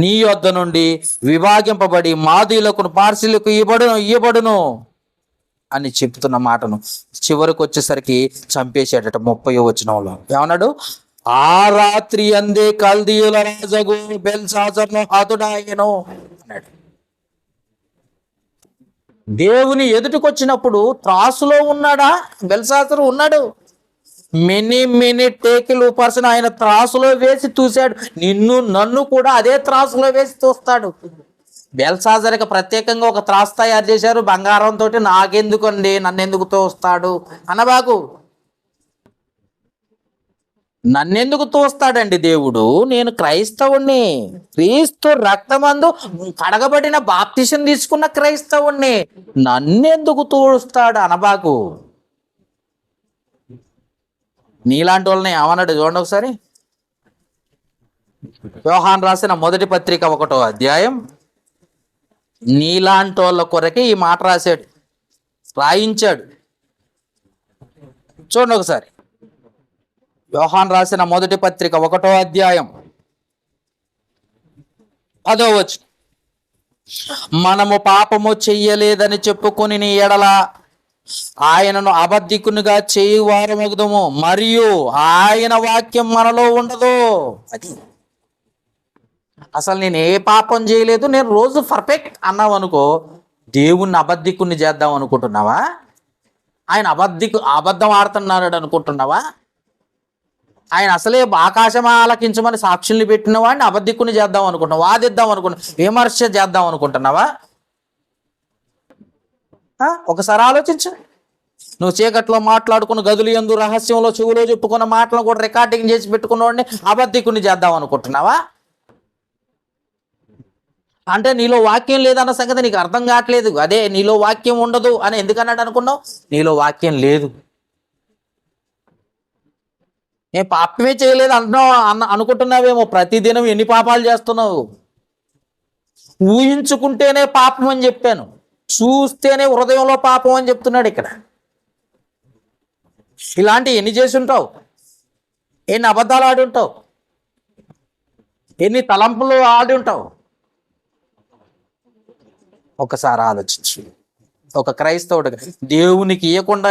నీ యొద్ద నుండి విభాగింపబడి మాదీలకు పార్సీలకు ఇవ్వబడును అని చెప్తున్న మాటను చివరికి వచ్చేసరికి చంపేశాడట. 30వ వచనంలో ఏమన్నాడు? ఆ రాత్రి అందే కల్దీయుల రాజగు బెల్షాజర్ను హతుడాయెను అన్నాడు. దేవుని ఎదుటికొచ్చినప్పుడు త్రాసులో ఉన్నాడా? బెల్షాజరు ఉన్నాడు. మెనీ టేకిల్ పర్సన్ ఆయన త్రాసులో వేసి చూశాడు. నన్ను కూడా అదే త్రాసులో వేసి చూస్తాడు. బెల్షాజర్కి ప్రత్యేకంగా ఒక త్రాసు తయారు చేశారు బంగారంతో. నాకెందుకండి, నన్నెందుకు తోస్తాడు అనబాకు. నన్నెందుకు తోస్తాడండి దేవుడు? నేను క్రైస్తవుణ్ణి, క్రీస్తు రక్తమందు కడగబడిన బాప్తిసం తీసుకున్న క్రైస్తవుణ్ణి, నన్నెందుకు తోస్తాడు అనబాకు. నీలాంటి వాళ్ళని ఏమన్నాడు చూడండి ఒకసారి. యోహాను రాసిన మొదటి పత్రిక 1వ అధ్యాయం. నీలాంటి వాళ్ళ కొరకే ఈ మాట రాయించాడు. చూడండి ఒకసారి. యోహాను రాసిన మొదటి పత్రిక 1వ అధ్యాయం 10వ వచనం. మనము పాపము చెయ్యలేదని చెప్పుకొని నీ ఎడల ఆయనను అబద్ధికునిగా చేయువారమగుదుము, మరియు ఆయన వాక్యం మనలో ఉండదు. అది అసలు నేను ఏ పాపం చేయలేదు, నేను రోజు పర్ఫెక్ట్ అన్నావు అనుకో, దేవుణ్ణి అబద్ధికుని చేద్దాం అనుకుంటున్నావా? ఆయన అబద్ధం ఆడుతున్నాడు అనుకుంటున్నావా? ఆయన అసలే ఆకాశం ఆలకించమని సాక్షుల్ని పెట్టిన వాడిని అబద్ధికుని చేద్దాం అనుకుంటున్నావు, వాదిద్దాం అనుకుంటున్నావు, విమర్శ చేద్దాం అనుకుంటున్నావా? ఒకసారి ఆలోచించు. నువ్వు చీకట్లో మాట్లాడుకున్న గదులు యందు రహస్యంలో చెవులో చెప్పుకున్న మాటలను కూడా రికార్డింగ్ చేసి పెట్టుకున్నవాడిని అబద్ధికుని చేద్దాం అనుకుంటున్నావా? అంటే నీలో వాక్యం లేదన్న సంగతి నీకు అర్థం కావట్లేదు. అదే నీలో వాక్యం ఉండదు అని ఎందుకన్నాడు అనుకున్నావు? నీలో వాక్యం లేదు. నేను పాపమే చేయలేదు అనుకుంటున్నావేమో. ప్రతిదినం ఎన్ని పాపాలు చేస్తున్నావు? ఊహించుకుంటేనే పాపం అని చెప్పాను, చూస్తేనే హృదయంలో పాపం అని చెప్తున్నాడు ఇక్కడ. ఇలాంటి ఎన్ని చేసి ఉంటావు? ఎన్ని అబద్ధాలు ఆడి ఉంటావు? ఎన్ని తలంపులు ఆడి ఉంటావు? ఒకసారి ఆలోచించు. ఒక క్రైస్తవుడు దేవునికి ఇవ్వకుండా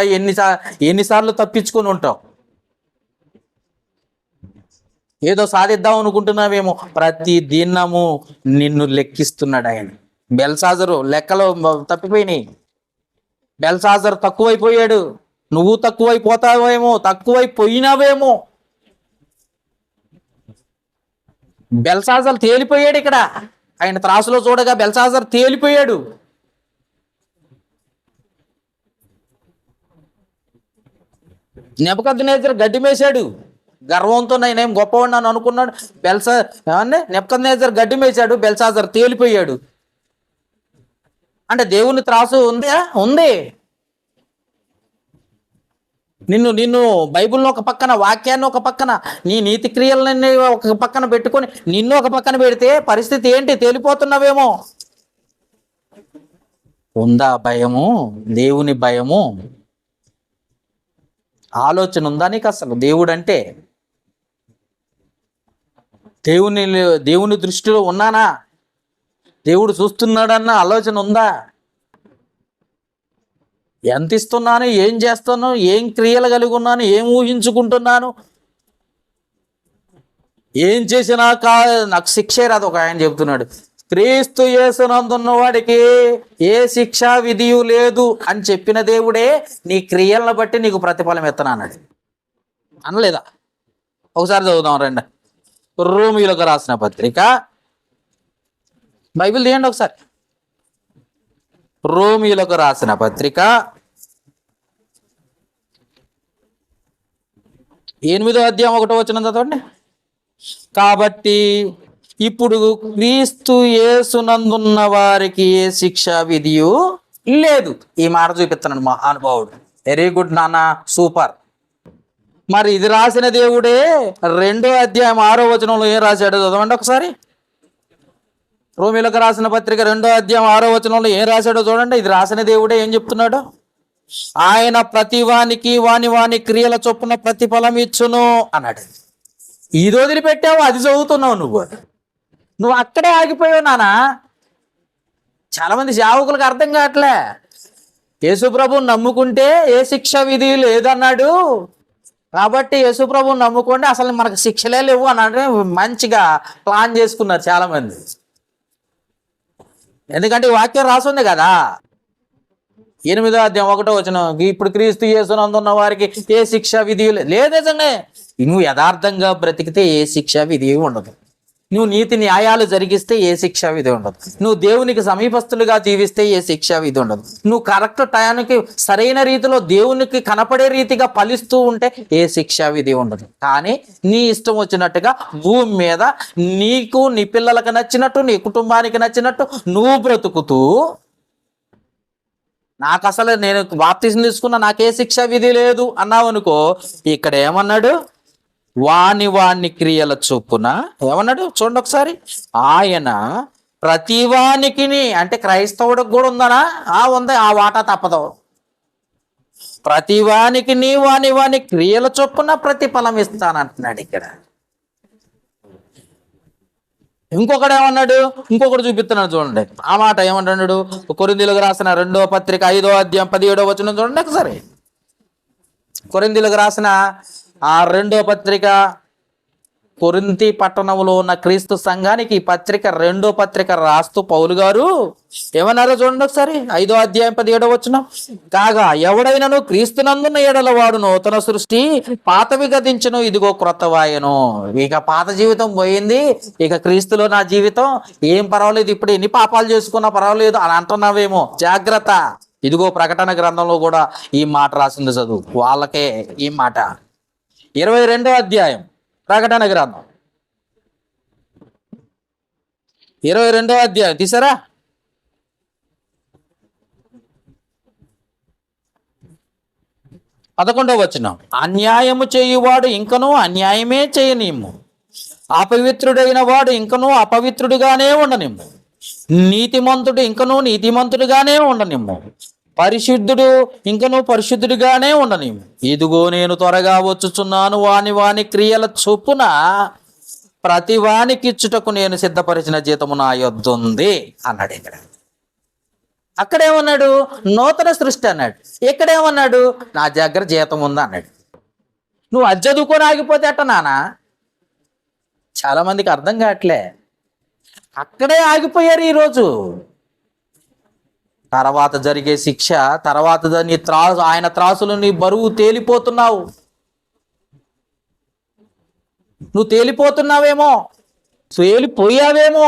ఎన్నిసార్లు తప్పించుకొని ఉంటావు? ఏదో సాధిద్దాం అనుకుంటున్నావేమో. ప్రతి దినము నిన్ను లెక్కిస్తున్నాడు ఆయన. బెల్షాజరు లెక్కలో తప్పిపోయినాయి. బెల్షాజరు తక్కువైపోయాడు. నువ్వు తక్కువైపోతావేమో, తక్కువైపోయినావేమో. బెల్షాజరు తేలిపోయాడు ఇక్కడ. ఆయన త్రాసులో చూడగా బెల్షాజరు తేలిపోయాడు. నెబుకద్నెజరు గడ్డి మేసాడు, గర్వంతో నేనేం గొప్పవాడిని అనుకున్నాడు. నెబుకద్నెజరు గడ్డి మేసాడు, బెల్షాజర్ తేలిపోయాడు. అంటే దేవుని త్రాసు ఉందా? ఉంది. నిన్ను బైబిల్ని ఒక పక్కన, వాక్యాన్ని ఒక పక్కన, నీ నీతి క్రియలని ఒక పక్కన పెట్టుకొని నిన్ను ఒక పక్కన పెడితే పరిస్థితి ఏంటి? తేలిపోతున్నావేమో. ఉందా భయము? దేవుని భయము, ఆలోచన ఉందా నీకు? అసలు దేవుడు అంటే, దేవుని దృష్టిలో ఉన్నానా? దేవుడు చూస్తున్నాడన్న ఆలోచన ఉందా? ఎంత ఇస్తున్నాను, ఏం చేస్తాను, ఏం క్రియలు కలిగి ఉన్నాను, ఏం ఊహించుకుంటున్నాను, ఏం చేసినా నాకు శిక్షే రాదు. ఒక ఆయన చెబుతున్నాడు, క్రీస్తు యేసునందున్న వాడికి ఏ శిక్షా విధియు లేదు అని చెప్పిన దేవుడే నీ క్రియలను బట్టి నీకు ప్రతిఫలం ఎత్తనన్నాడు. అనలేదా? ఒకసారి చదువుదాం రండి. రోమీయులకు రాసిన పత్రిక, బైబిల్ తీయండి ఒకసారి. రోమీయులకు రాసిన పత్రిక 8వ అధ్యాయం 1వ వచనం చదవండి. కాబట్టి ఇప్పుడు క్రీస్తు యేసునందున్న వారికి ఏ శిక్షా విధియు లేదు. ఈ మాట చూపిస్తున్నాడు మహానుభావుడు. వెరీ గుడ్ నాన్న, సూపర్. మరి ఇది రాసిన దేవుడే 2వ అధ్యాయం 6వ వచనంలో ఏం రాశాడో చదవండి ఒకసారి. రోమీయులకు రాసిన పత్రిక 2వ అధ్యాయం 6వ వచనంలో ఏం రాశాడో చూడండి. ఇది రాసిన దేవుడే ఏం చెప్తున్నాడు? ఆయన ప్రతి వానికి వాని క్రియల చొప్పున ప్రతిఫలం ఇచ్చును అన్నాడు. ఇది వదిలిపెట్టావు, అది చదువుతున్నావు. నువ్వు అక్కడే ఆగిపోయావు నానా. చాలా మంది సేవకులకు అర్థం కావట్లే. యేసుప్రభుని నమ్ముకుంటే ఏ శిక్ష విధి లేదన్నాడు, కాబట్టి యేసుప్రభుని నమ్ముకోండి, అసలు మనకు శిక్షలే లేవు అన్నాడు. మంచిగా ప్లాన్ చేసుకున్నారు చాలా మంది. ఎందుకంటే వాక్యం రాసుంది కదా. 8వ అధ్యాయం 1వ వచనం, ఇప్పుడు క్రీస్తు యేసునందున్న వారికి ఏ శిక్షా విధి లేదు. నిజంగా నువ్వు యథార్థంగా బ్రతికితే ఏ శిక్షా విధి ఉండదు. నువ్వు నీతి న్యాయాలు జరిగిస్తే ఏ శిక్షా విధి ఉండదు. నువ్వు దేవునికి సమీపస్తులుగా జీవిస్తే ఏ శిక్షా విధి ఉండదు. నువ్వు కరెక్ట్ టయానికి సరైన రీతిలో దేవునికి కనపడే రీతిగా ఫలిస్తూ ఉంటే ఏ శిక్షా విధి ఉండదు. కానీ నీ ఇష్టం వచ్చినట్టుగా భూమి మీద నీకు, నీ పిల్లలకు నచ్చినట్టు, నీ కుటుంబానికి నచ్చినట్టు నువ్వు బ్రతుకుతూ, నాకు అసలు నేను బాప్తిసం తీసుకున్నా, నాకే శిక్షా విధి లేదు అన్నావు అనుకో, ఇక్కడ ఏమన్నాడు? వాని క్రియల చొప్పున ఏమన్నాడు చూడండి ఒకసారి. ఆయన ప్రతివానికి, అంటే క్రైస్తవుడికి కూడా ఉందనా? ఉంది, ఆ వాటా తప్పదు. ప్రతివానికి వాని క్రియల చొప్పున ప్రతిఫలం ఇస్తానంటున్నాడు ఇక్కడ. ఇంకొకడు ఏమన్నాడు? ఇంకొకటి చూపిస్తున్నాడు చూడండి. ఆ మాట ఏమంటున్నాడు? కొరింథీయులకు రాసిన 2వ పత్రిక 5వ అధ్యాయం 17వ వచనం చూడండి ఒకసారి. కొరింథీయులకు రాసిన ఆ 2వ పత్రిక, కొరింథీ పట్టణంలో ఉన్న క్రీస్తు సంఘానికి ఈ పత్రిక 2వ పత్రిక రాస్తూ పౌలు గారు ఏమన్నారో చూడండి ఒకసారి. 5వ అధ్యాయం 17వ వచనం, కాగా ఎవడైనను క్రీస్తునందున్న ఎడల వాడు నూతన సృష్టి, పాతవి గతించును, ఇదిగో క్రొత్తవాయను. ఇక పాత జీవితం పోయింది, ఇక క్రీస్తులో నా జీవితం, ఏం పర్వాలేదు, ఇప్పుడు ఎన్ని పాపాలు చేసుకున్నా పర్వాలేదు అని అంటున్నావేమో, జాగ్రత్త. ఇదిగో ప్రకటన గ్రంథంలో కూడా ఈ మాట రాసింది, చదువు, వాళ్ళకే ఈ మాట. 22వ అధ్యాయం ప్రకటన గ్రంథం 22వ అధ్యాయం తీసారా? 11వ వచనం, అన్యాయము చేయువాడు ఇంకనూ అన్యాయమే చేయనిమ్ము, అపవిత్రుడైన వాడు ఇంకనూ అపవిత్రుడిగానే ఉండనిమ్ము, నీతిమంతుడు ఇంకనూ నీతిమంతుడిగానే ఉండనిమ్ము, పరిశుద్ధుడు ఇంకనూ పరిశుద్ధుడిగానే ఉండనిమ్ము. ఇదిగో నేను త్వరగా వచ్చుచున్నాను, వాని క్రియల చొప్పున ప్రతి వానికి ఇచ్చుటకు నేను సిద్ధపరిచిన జీతము నా యొద్ద ఉంది అన్నాడు. ఇక్కడ అక్కడేమన్నాడు? నూతన సృష్టి అన్నాడు. ఇక్కడేమన్నాడు? నా దగ్గర జీతం ఉంది అన్నాడు. నువ్వు అది చదువుకొని ఆగిపోతే అట్ట నానా? చాలా మందికి అర్థం కావట్లే, అక్కడే ఆగిపోయారు ఈరోజు. తర్వాత జరిగే శిక్ష, తర్వాత నీ ఆయన త్రాసులు నీ బరువు తేలిపోతున్నావు. నువ్వు తేలిపోతున్నావేమో, తేలిపోయావేమో.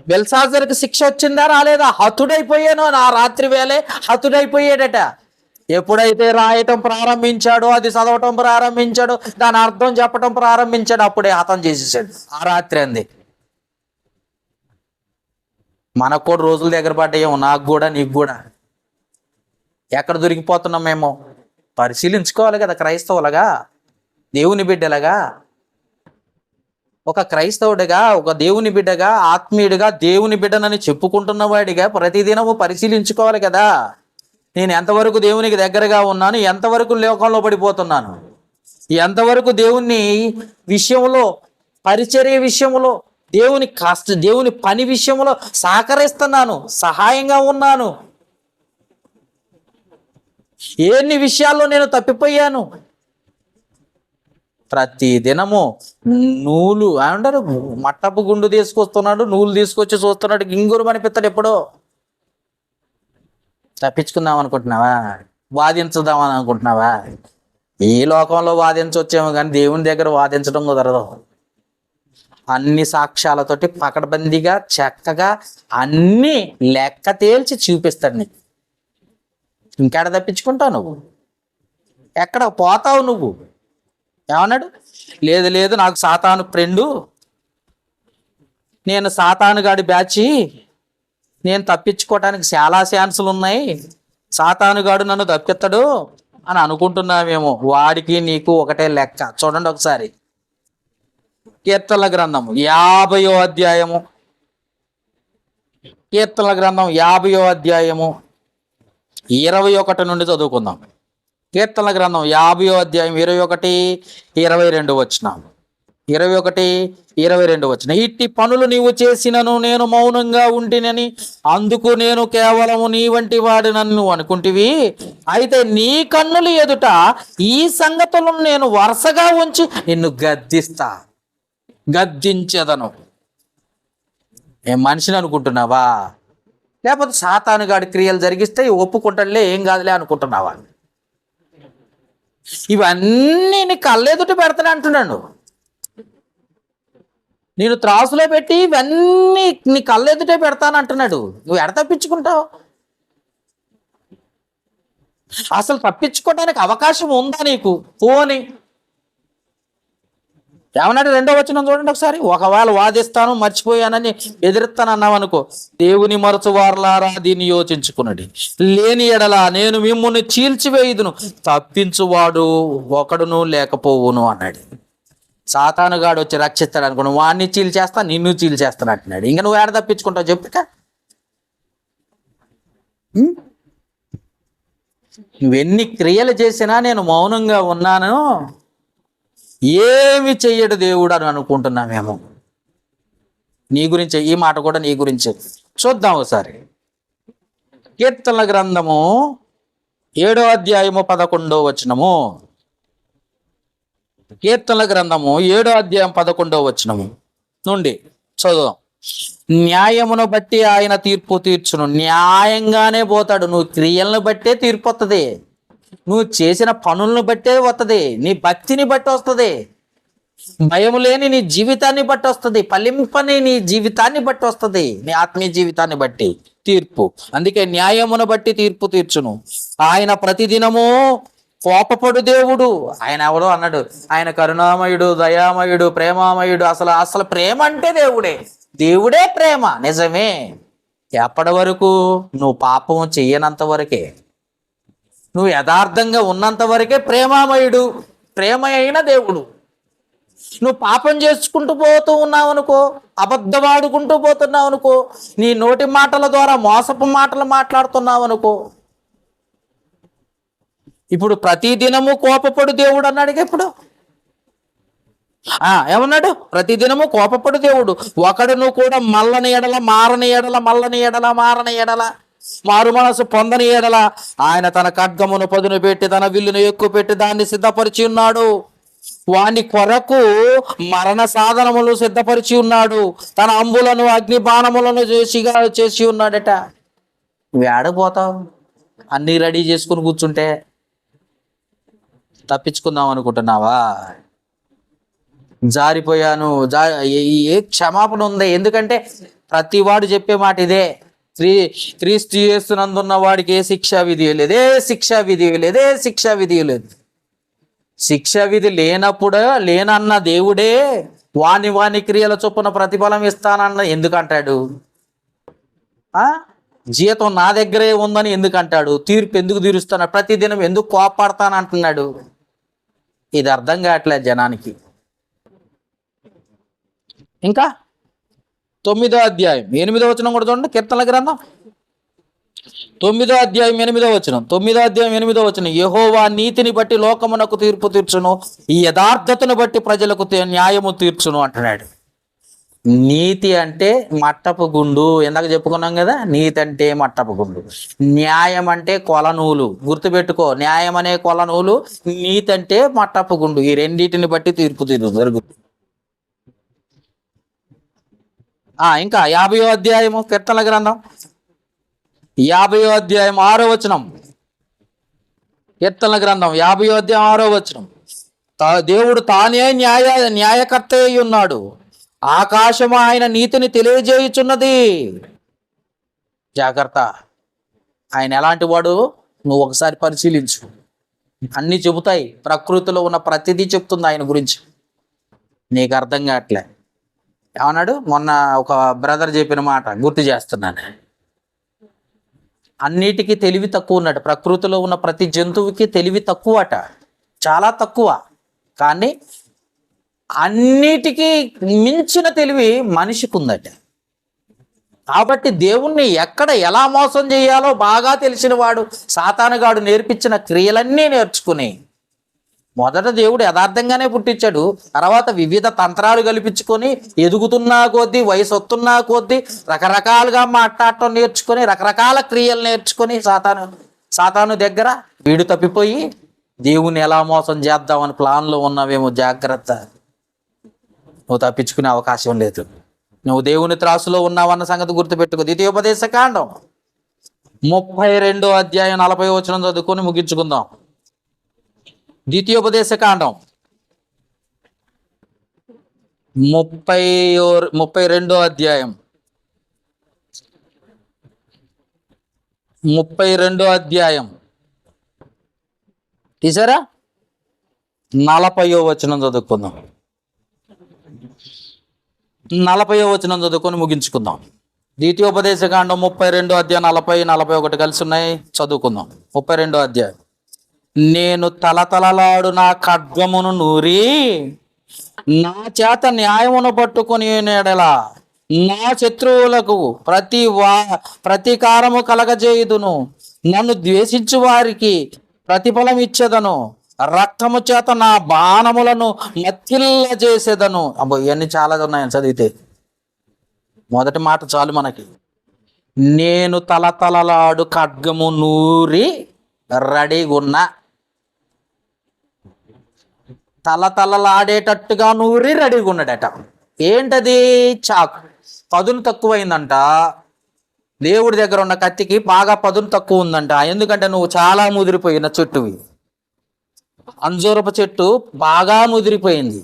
బెల్షాజర్కి శిక్ష వచ్చిందా రాలేదా? హతుడైపోయాను, నా రాత్రి వేళే హతుడైపోయాడట. ఎప్పుడైతే రాయటం ప్రారంభించాడో, అది చదవటం ప్రారంభించాడో, దాని అర్థం చెప్పటం ప్రారంభించాడు, అప్పుడే హతం చేసేసాడు ఆ రాత్రి అంది. మనకు కూడా రోజుల దగ్గర పడ్డాయేమో, నాకు కూడా నీకు కూడా. ఎక్కడ దొరికిపోతున్నాం మేము? పరిశీలించుకోవాలి కదా క్రైస్తవులుగా, దేవుని బిడ్డలుగా. ఒక క్రైస్తవుడిగా, ఒక దేవుని బిడ్డగా, ఆత్మీయుడిగా, దేవుని బిడ్డనని చెప్పుకుంటున్న వాడిగా ప్రతిదినము పరిశీలించుకోవాలి కదా. నేను ఎంతవరకు దేవునికి దగ్గరగా ఉన్నాను, ఎంతవరకు లోకంలో పడిపోతున్నాను, ఎంతవరకు దేవుని విషయంలో, పరిచర్య విషయంలో, దేవుని పని విషయంలో సహకరిస్తున్నాను, సహాయంగా ఉన్నాను, ఎన్ని విషయాల్లో నేను తప్పిపోయాను. ప్రతి దినము నూలు అంటారు, మట్టపు గుండు తీసుకొస్తున్నాడు, నూలు తీసుకొచ్చి చూస్తున్నాడు, గింగురు అనిపిస్తాడు. ఎప్పుడో తప్పించుకుందాం అనుకుంటున్నావా? వాదించుదామని అనుకుంటున్నావా? ఈ లోకంలో వాదించవచ్చేమో కానీ దేవుని దగ్గర వాదించడం కుదరదు. అన్ని సాక్ష్యాలతోటి పకడ్బందీగా చక్కగా అన్ని లెక్క తేల్చి చూపిస్తాడు నీకు. ఇంకెక్కడ తప్పించుకుంటావు నువ్వు? ఎక్కడ పోతావు నువ్వు? ఏమన్నాడు? లేదు లేదు, నాకు సాతాను ఫ్రెండు, నేను సాతాను గాడి బ్యాచి, నేను తప్పించుకోవటానికి చాలా ఛాన్సులు ఉన్నాయి, సాతానుగాడు నన్ను తప్పిస్తాడు అని అనుకుంటున్నావేమో. వాడికి నీకు ఒకటే లెక్క. చూడండి ఒకసారి, కీర్తనల గ్రంథము 50వ అధ్యాయము, కీర్తనల గ్రంథం 50వ అధ్యాయము 21 నుండి చదువుకుందాం. కీర్తనల గ్రంథం 50వ అధ్యాయం 21, 22 వచనం. 21, 22 వచనం. ఇట్టి పనులు నీవు చేసినను నేను మౌనంగా ఉండినని, అందుకు నేను కేవలము నీ వంటి వాడినని నువ్వు అనుకుంటివి. అయితే నీ కన్నులు ఎదుట ఈ సంగతులను నేను వరుసగా ఉంచి నిన్ను గద్దించెదను. ఏం మనిషిని అనుకుంటున్నావా? లేకపోతే సాతానుగాడి క్రియలు జరిగిస్తే ఒప్పుకుంటాడులే, ఏం కాదులే అనుకుంటున్నావా? ఇవన్నీ నీ కళ్ళెదుట పెడతాను అంటున్నాడు. నేను త్రాసులో పెట్టి ఇవన్నీ నీ కళ్ళెదుటే పెడతాను అంటున్నాడు. నువ్వు ఎడ తప్పించుకుంటావు? అసలు తప్పించుకోవడానికి అవకాశం ఉందా నీకు? పోని ఏమన్నాడు? 2వ వచనం చూడండి ఒకసారి. ఒకవేళ వాదిస్తాను, మర్చిపోయానని ఎదురుస్తానన్నావు అనుకో, దేవుని మరచువారులారా దీన్ని యోచించుకున్నది. లేని ఎడల నేను మిమ్ముని చీల్చివేయుదును, తప్పించువాడు ఒకడును లేకపోవును అన్నాడు. సాతానుగాడు వచ్చి రక్షిస్తాడు అనుకో, వాడిని చీల్చేస్తా, నిన్ను చీల్చేస్తాను అంటున్నాడు. ఇంకా నువ్వు ఏడ తప్పించుకుంటావు చెప్పుక? నువ్వెన్ని క్రియలు చేసినా నేను మౌనంగా ఉన్నాను, ఏమి చెయ్యడు దేవుడు అని అనుకుంటున్నామేమో. నీ గురించి ఈ మాట కూడా నీ గురించి చూద్దాం ఒకసారి. కీర్తనల గ్రంథము 7వ అధ్యాయము 11వ వచనము. కీర్తనల గ్రంథము 7వ అధ్యాయం 11వ వచనము నుండి చదువుదాం. న్యాయమును బట్టి ఆయన తీర్పు తీర్చును. న్యాయంగానే పోతాడు. నువ్వు క్రియలను బట్టే తీర్పు వస్తుంది, నువ్వు చేసిన పనులను బట్టే వస్తుంది, నీ భక్తిని బట్టి వస్తుంది, భయం లేని నీ జీవితాన్ని బట్టి వస్తుంది, ఫలింపని నీ జీవితాన్ని బట్టి వస్తుంది, నీ ఆత్మీయ జీవితాన్ని బట్టి తీర్పు. అందుకే న్యాయమును బట్టి తీర్పు తీర్చును. ఆయన ప్రతిదినము కోపపడు దేవుడు. ఆయన ఎవడో అన్నాడు, ఆయన కరుణామయుడు, దయామయుడు, ప్రేమామయుడు. అసలు ప్రేమ అంటే దేవుడే ప్రేమ. నిజమే. ఎప్పటి వరకు? నువ్వు పాపం చెయ్యనంత వరకే, నువ్వు యథార్థంగా ఉన్నంత వరకే ప్రేమామయుడు, ప్రేమ అయిన దేవుడు. నువ్వు పాపం చేసుకుంటూ పోతూ ఉన్నావు అనుకో, అబద్ధమాడుకుంటూ పోతున్నావు అనుకో, నీ నోటి మాటల ద్వారా మోసపు మాటలు మాట్లాడుతున్నావు అనుకో. ఇప్పుడు ప్రతిదినము కోపపడు దేవుడు అన్నాడు. ఇప్పుడు ఏమన్నాడు? ప్రతిదినము కోపపడు దేవుడు. ఒకడును కూడా మల్లని ఎడల, మారని ఎడల, మల్లని ఎడల, మారని ఎడల, మారు మనసు పొందని ఎడల ఆయన తన ఖడ్గమును పదును పెట్టి, తన విల్లును ఎక్కువ పెట్టి దాన్ని సిద్ధపరిచి ఉన్నాడు. వాని కొరకు మరణ సాధనములు సిద్ధపరిచి ఉన్నాడు. తన అంబులను అగ్ని బాణములను చేసి ఉన్నాడట. నువ్వు ఏడపోతావు? అన్నీ రెడీ చేసుకుని కూర్చుంటే తప్పించుకుందాం అనుకుంటున్నావా? జారిపోయాను, ఏ క్షమాపణ ఉంది? ఎందుకంటే ప్రతివాడు చెప్పే మాట ఇదే, క్రీస్తు యేసునందున్న వాడికి ఏ శిక్షా విధి లేదు, ఏ శిక్షా విధి లేదు, ఏ శిక్షా విధి లేదు. శిక్షా విధి లేనన్న దేవుడే వాని క్రియల చొప్పున ప్రతిఫలం ఇస్తానన్న ఎందుకంటాడు? జీతం నా దగ్గరే ఉందని ఎందుకంటాడు? తీర్పు ఎందుకు తీరుస్తాడు? ప్రతిదినం ఎందుకు కోపడతానంటున్నాడు? ఇది అర్థం కావట్లేదు జనానికి. ఇంకా 9వ అధ్యాయం 8వ వచనం కూడా చూడండి. కీర్తనల గ్రంథం 9వ అధ్యాయం 8వ వచనం. 9వ అధ్యాయం 8వ వచనం. యెహోవా నీతిని బట్టి లోకమునకు తీర్పు తీర్చును, ఈ యథార్థతను బట్టి ప్రజలకు న్యాయము తీర్చును అంటున్నాడు. నీతి అంటే మట్టపు గుండు, ఇందాక చెప్పుకున్నాం కదా. నీతి అంటే మట్టపు గుండు, న్యాయం అంటే కొలనూలు. గుర్తుపెట్టుకో, న్యాయం అనే కొలనూలు, నీతి అంటే మట్టపు గుండు. ఈ రెండింటిని బట్టి తీర్పు జరుగుతుంది. ఇంకా 50వ అధ్యాయము కీర్తనల గ్రంథం 50వ అధ్యాయం 6వ వచనం. కీర్తనల గ్రంథం 50వ అధ్యాయం 6వ వచనం. దేవుడు తానే న్యాయకర్త అయి ఉన్నాడు, ఆకాశము ఆయన నీతిని తెలియజేయుచున్నది. జాగ్రత్త, ఆయన ఎలాంటి వాడు నువ్వు ఒకసారి పరిశీలించు. అన్నీ చెబుతాయి, ప్రకృతిలో ఉన్న ప్రతిదీ చెప్తుంది ఆయన గురించి. నీకు అర్థం కావట్లే. ఏమన్నాడు? మొన్న ఒక బ్రదర్ చెప్పిన మాట గుర్తు చేస్తున్నాను. అన్నిటికీ తెలివి తక్కువ ఉన్నాడు. ప్రకృతిలో ఉన్న ప్రతి జంతువుకి తెలివి తక్కువట, చాలా తక్కువ. కానీ అన్నిటికీ మించిన తెలివి మనిషికి ఉందట. కాబట్టి దేవుణ్ణి ఎక్కడ ఎలా మోసం చేయాలో బాగా తెలిసిన వాడు సాతానుగాడు నేర్పించిన క్రియలన్నీ నేర్చుకుని, మొదట దేవుడు యథార్థంగానే పుట్టించాడు, తర్వాత వివిధ తంత్రాలు కల్పించుకొని ఎదుగుతున్నా కొద్దీ, వయసు వస్తున్నా కొద్దీ రకరకాలుగా మాట్లాడటం నేర్చుకొని, రకరకాల క్రియలు నేర్చుకొని సాతాను దగ్గర వీడు తప్పిపోయి దేవుని ఎలా మోసం చేద్దామని ప్లాన్లో ఉన్నావేమో. జాగ్రత్త, నువ్వు తప్పించుకునే అవకాశం లేదు. నువ్వు దేవుని త్రాసులో ఉన్నావన్న సంగతి గుర్తుపెట్టుకో. ద్వితీయోపదేశ కాండం 32వ అధ్యాయం 40వ వచనం చదువుకొని ముగించుకుందాం. ద్వితీయోపదేశ కాండం 32వ అధ్యాయం 32వ అధ్యాయం తీసారా? 40వ వచనం చదువుకుందాం. 40వ వచనం చదువుకొని ముగించుకుందాం. ద్వితీయోపదేశ కాండం 32వ అధ్యాయం 40, 41 కలిసి ఉన్నాయి, చదువుకుందాం. 32వ అధ్యాయం. నేను తలతలలాడు నా ఖడ్గమును నూరి నా చేత న్యాయమును పట్టుకొని ఎడలా నా శత్రువులకు ప్రతీకారము కలగజేయుదును, నన్ను ద్వేషించు వారికి ప్రతిఫలం ఇచ్చేదను, రక్తము చేత నా బాణములను మత్తిల్ల చేసేదను. అబ్బో, ఇవన్నీ చాలా ఉన్నాయని చదివితే. మొదటి మాట చాలు మనకి. నేను తలతలలాడు ఖడ్గము నూరి రెడీగున్నా. తలతలలాడేటట్టుగా నూరి రెడీగా ఉన్నాడట. ఏంటది? చాకు. పదును తక్కువైందంట. దేవుడి దగ్గర ఉన్న కత్తికి బాగా పదును తక్కువ ఉందంట. ఎందుకంటే నువ్వు చాలా ముదిరిపోయిన చెట్టువి. అంజూరపు చెట్టు బాగా ముదిరిపోయింది,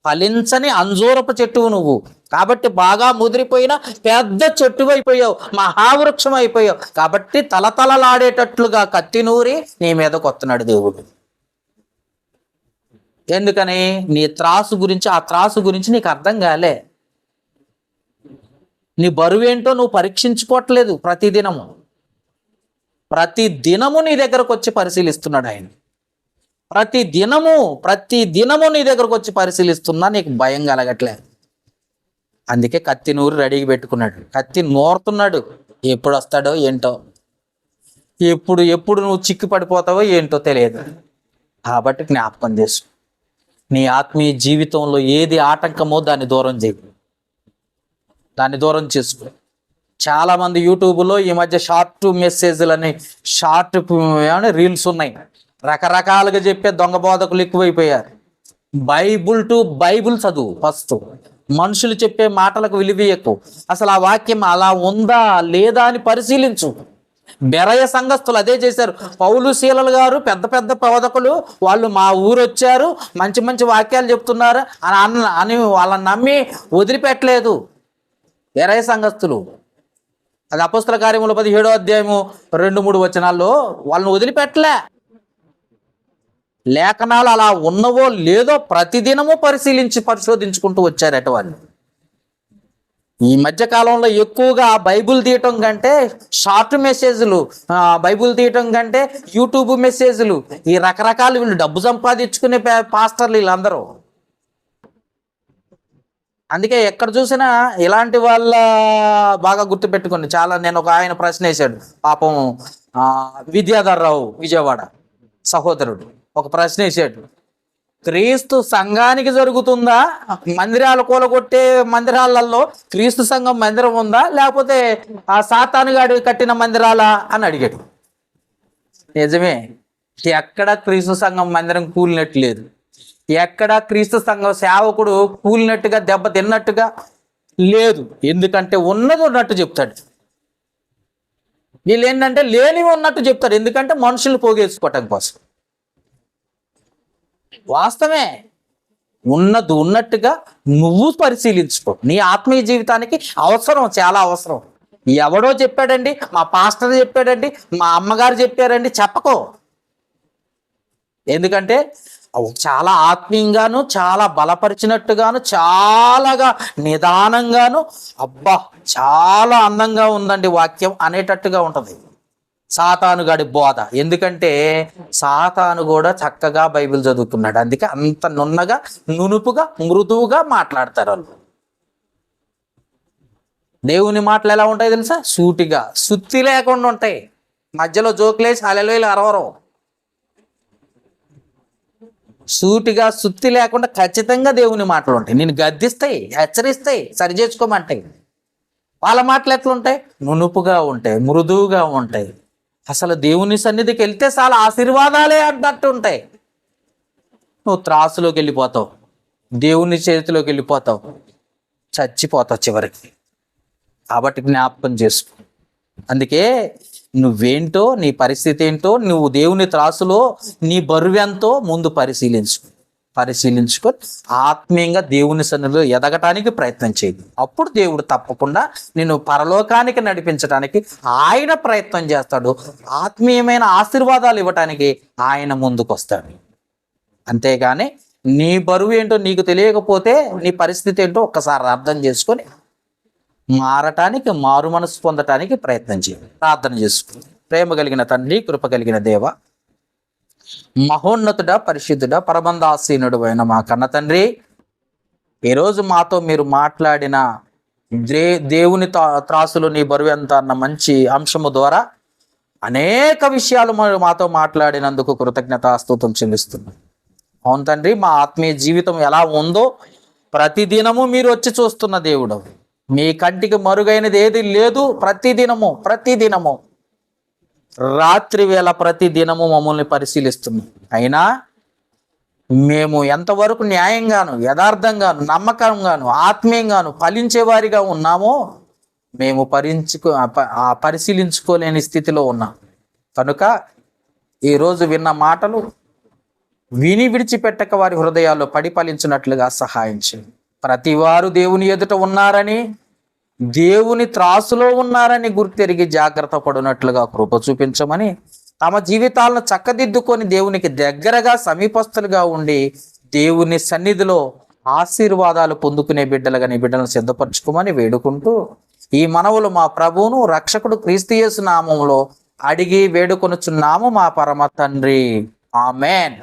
ఫలించని అంజూరపు చెట్టువు నువ్వు. కాబట్టి బాగా ముదిరిపోయిన పెద్ద చెట్టు అయిపోయావు, మహావృక్షం అయిపోయావు. కాబట్టి తలతలలాడేటట్లుగా కత్తి నూరి నీ మీద కొత్తనాడు దేవుడు. ఎందుకని? నీ త్రాసు గురించి, ఆ త్రాసు గురించి నీకు అర్థం కాలే. నీ బరువేంటో నువ్వు పరీక్షించుకోవట్లేదు. ప్రతిదినము నీ దగ్గరకు వచ్చి పరిశీలిస్తున్నాడు ఆయన. ప్రతిదినము నీ దగ్గరకు వచ్చి పరిశీలిస్తున్నా నీకు భయం కలగట్లే. అందుకే కత్తి నూరి రెడీగా పెట్టుకున్నాడు. కత్తి నూరుతున్నాడు. ఎప్పుడు వస్తాడో ఏంటో, ఎప్పుడు నువ్వు చిక్కి పడిపోతావో ఏంటో తెలియదు. కాబట్టి జ్ఞాపకం చేసు. నీ ఆత్మీయ జీవితంలో ఏది ఆటంకమో దాన్ని దూరం చేసుకో. చాలామంది యూట్యూబ్లో ఈ మధ్య షార్ట్ మెసేజ్లని, షార్ట్ రీల్స్ ఉన్నాయి. రకరకాలుగా చెప్పే దొంగ బోధకులు ఎక్కువైపోయారు. బైబుల్ చదువు ఫస్ట్. మనుషులు చెప్పే మాటలకు విలువ ఎక్కువ. అసలు ఆ వాక్యం అలా ఉందా లేదా అని పరిశీలించు. బెరయ సంఘస్థులు అదే చేశారు. పౌలు శీలలు గారు పెద్ద పెద్ద బోధకులు, వాళ్ళు మా ఊరు వచ్చారు, మంచి మంచి వాక్యాలు చెప్తున్నారు అని వాళ్ళని నమ్మి వదిలిపెట్టలేదు బెరయ సంఘస్థులు. అది అపోస్తల కార్యములు 17వ అధ్యాయము 2-3 వచనాల్లో వాళ్ళని వదిలిపెట్టలే. లేఖనాలు అలా ఉన్నవో లేదో ప్రతిదినము పరిశోధించుకుంటూ వచ్చారట వాళ్ళు. ఈ మధ్య కాలంలో ఎక్కువగా బైబిల్ తీయటం కంటే షార్ట్ మెసేజ్లు, బైబిల్ తీయటం కంటే యూట్యూబ్ మెసేజ్లు, ఈ రకరకాలు వీళ్ళు డబ్బు సంపాదించుకునే పాస్టర్లు వీళ్ళందరూ. అందుకే ఎక్కడ చూసినా ఇలాంటి వాళ్ళ బాగా గుర్తుపెట్టుకోండి. నేను ఆయన ప్రశ్న వేశాడు పాపం, విద్యాధర్రావు విజయవాడ సహోదరుడు ఒక ప్రశ్న వేశాడు. క్రీస్తు సంఘానికి జరుగుతుందా? మందిరాలు కూలగొట్టే మందిరాలలో క్రీస్తు సంఘం మందిరం ఉందా, లేకపోతే ఆ సాతానుగాడు కట్టిన మందిరాలా అని అడిగాడు. నిజమే, ఎక్కడ క్రీస్తు సంఘం మందిరం కూలినట్టు లేదు. ఎక్కడ క్రీస్తు సంఘం సేవకుడు కూలినట్టుగా దెబ్బ తిన్నట్టుగా లేదు. ఎందుకంటే ఉన్నది ఉన్నట్టు చెప్తాడు. వీళ్ళు ఏంటంటే లేనివి ఉన్నట్టు చెప్తాడు. ఎందుకంటే మనుషులు పోగేసుకోవటం కోసం. వాస్తవమే, ఉన్నది ఉన్నట్టుగా నువ్వు పరిశీలించుకో. నీ ఆత్మీయ జీవితానికి అవసరం, చాలా అవసరం. ఎవడో చెప్పాడండి, మా పాస్టర్ చెప్పాడండి, మా అమ్మగారు చెప్పారండి చెప్పకో. ఎందుకంటే చాలా ఆత్మీయంగాను, చాలా బలపరిచినట్టుగాను, చాలాగా నిదానంగాను, అబ్బా చాలా అందంగా ఉందండి వాక్యం అనేటట్టుగా ఉంటుంది సాతానుగాడి బోధ. ఎందుకంటే సాతాను కూడా చక్కగా బైబిల్ చదువుకున్నాడు. అందుకే అంత నున్నగా, నునుపుగా, మృదువుగా మాట్లాడతారు వాళ్ళు. దేవుని మాటలు ఎలా ఉంటాయి తెలుసా? సూటిగా, సుత్తి లేకుండా ఉంటాయి. మధ్యలో జోకులేసి హల్లెలూయా అరవరు. సూటిగా, సుత్తి లేకుండా ఖచ్చితంగా దేవుని మాటలు ఉంటాయి. నేను గద్దిస్తాయి, హెచ్చరిస్తాయి, సరి చేసుకోమంటాయి. వాళ్ళ మాటలు ఎట్లుంటాయి? నునుపుగా ఉంటాయి, మృదువుగా ఉంటాయి. అసలు దేవుని సన్నిధికి వెళ్తే చాలా ఆశీర్వాదాలే అన్నట్టు ఉంటాయి. నువ్వు త్రాసులోకి వెళ్ళిపోతావు, దేవుని చేతిలోకి వెళ్ళిపోతావు, చచ్చిపోతావు చివరికి. కాబట్టి జ్ఞాపకం చేసుకో. అందుకే నువ్వేంటో, నీ పరిస్థితి ఏంటో, నువ్వు దేవుని త్రాసులో నీ బరువు ఎంతో ముందు పరిశీలించుకొని ఆత్మీయంగా దేవుని సన్నిధిలో ఎదగటానికి ప్రయత్నం చేయి. అప్పుడు దేవుడు తప్పకుండా నిన్ను పరలోకానికి నడిపించడానికి ఆయన ప్రయత్నం చేస్తాడు. ఆత్మీయమైన ఆశీర్వాదాలు ఇవ్వటానికి ఆయన ముందుకు వస్తాడు. అంతేగాని నీ బరువు ఏంటో నీకు తెలియకపోతే నీ పరిస్థితి ఏంటో ఒక్కసారి అర్థం చేసుకొని మారటానికి, మారు మనసు పొందటానికి ప్రయత్నం చేయి. ప్రార్థన చేసుకో. ప్రేమ కలిగిన తండ్రి, కృప కలిగిన దేవ, మహోన్నతుడ, పరిశుద్ధుడ, పరమందాసీనుడు అయిన మా కన్న తండ్రి, ఈరోజు మాతో మీరు మాట్లాడిన దేవుని త్రాసులు నీ బరువు ఎంత అన్న మంచి అంశము ద్వారా అనేక విషయాలు మాతో మాట్లాడినందుకు కృతజ్ఞతాస్తుతం చెల్లిస్తున్నాం. అవును తండ్రి, మా ఆత్మీయ జీవితం ఎలా ఉందో ప్రతిదినము మీరు వచ్చి చూస్తున్న దేవుడు. మీ కంటికి మరుగైనది ఏది లేదు. ప్రతిదినము రాత్రి వేళ ప్రతిదినము మమ్మల్ని పరిశీలిస్తున్నాం. అయినా మేము ఎంతవరకు న్యాయంగాను, యథార్థంగాను, నమ్మకంగాను, ఆత్మీయంగాను ఫలించేవారిగా ఉన్నామో మేము పరిశీలించుకోలేని స్థితిలో ఉన్నాం. కనుక ఈరోజు విన్న మాటలు విని విడిచిపెట్టక వారి హృదయాల్లో పడి ఫలించినట్లుగా సహాయం చేయండి. ప్రతివారు దేవుని ఎదుట ఉన్నారని, దేవుని త్రాసులో ఉన్నారని గుర్తెరిగి జాగ్రత్త పడినట్లుగా కృప చూపించమని, తమ జీవితాలను చక్కదిద్దుకొని దేవునికి దగ్గరగా సమీపస్తులుగా ఉండి దేవుని సన్నిధిలో ఆశీర్వాదాలు పొందుకునే బిడ్డలుగా నీ బిడ్డలను సిద్ధపరచుకోమని వేడుకుంటూ ఈ మనవులు మా ప్రభువును రక్షకుడు క్రీస్తు యేసు నామములో అడిగి వేడుకొనుచున్నాము మా పరమ తండ్రి. ఆమెన్.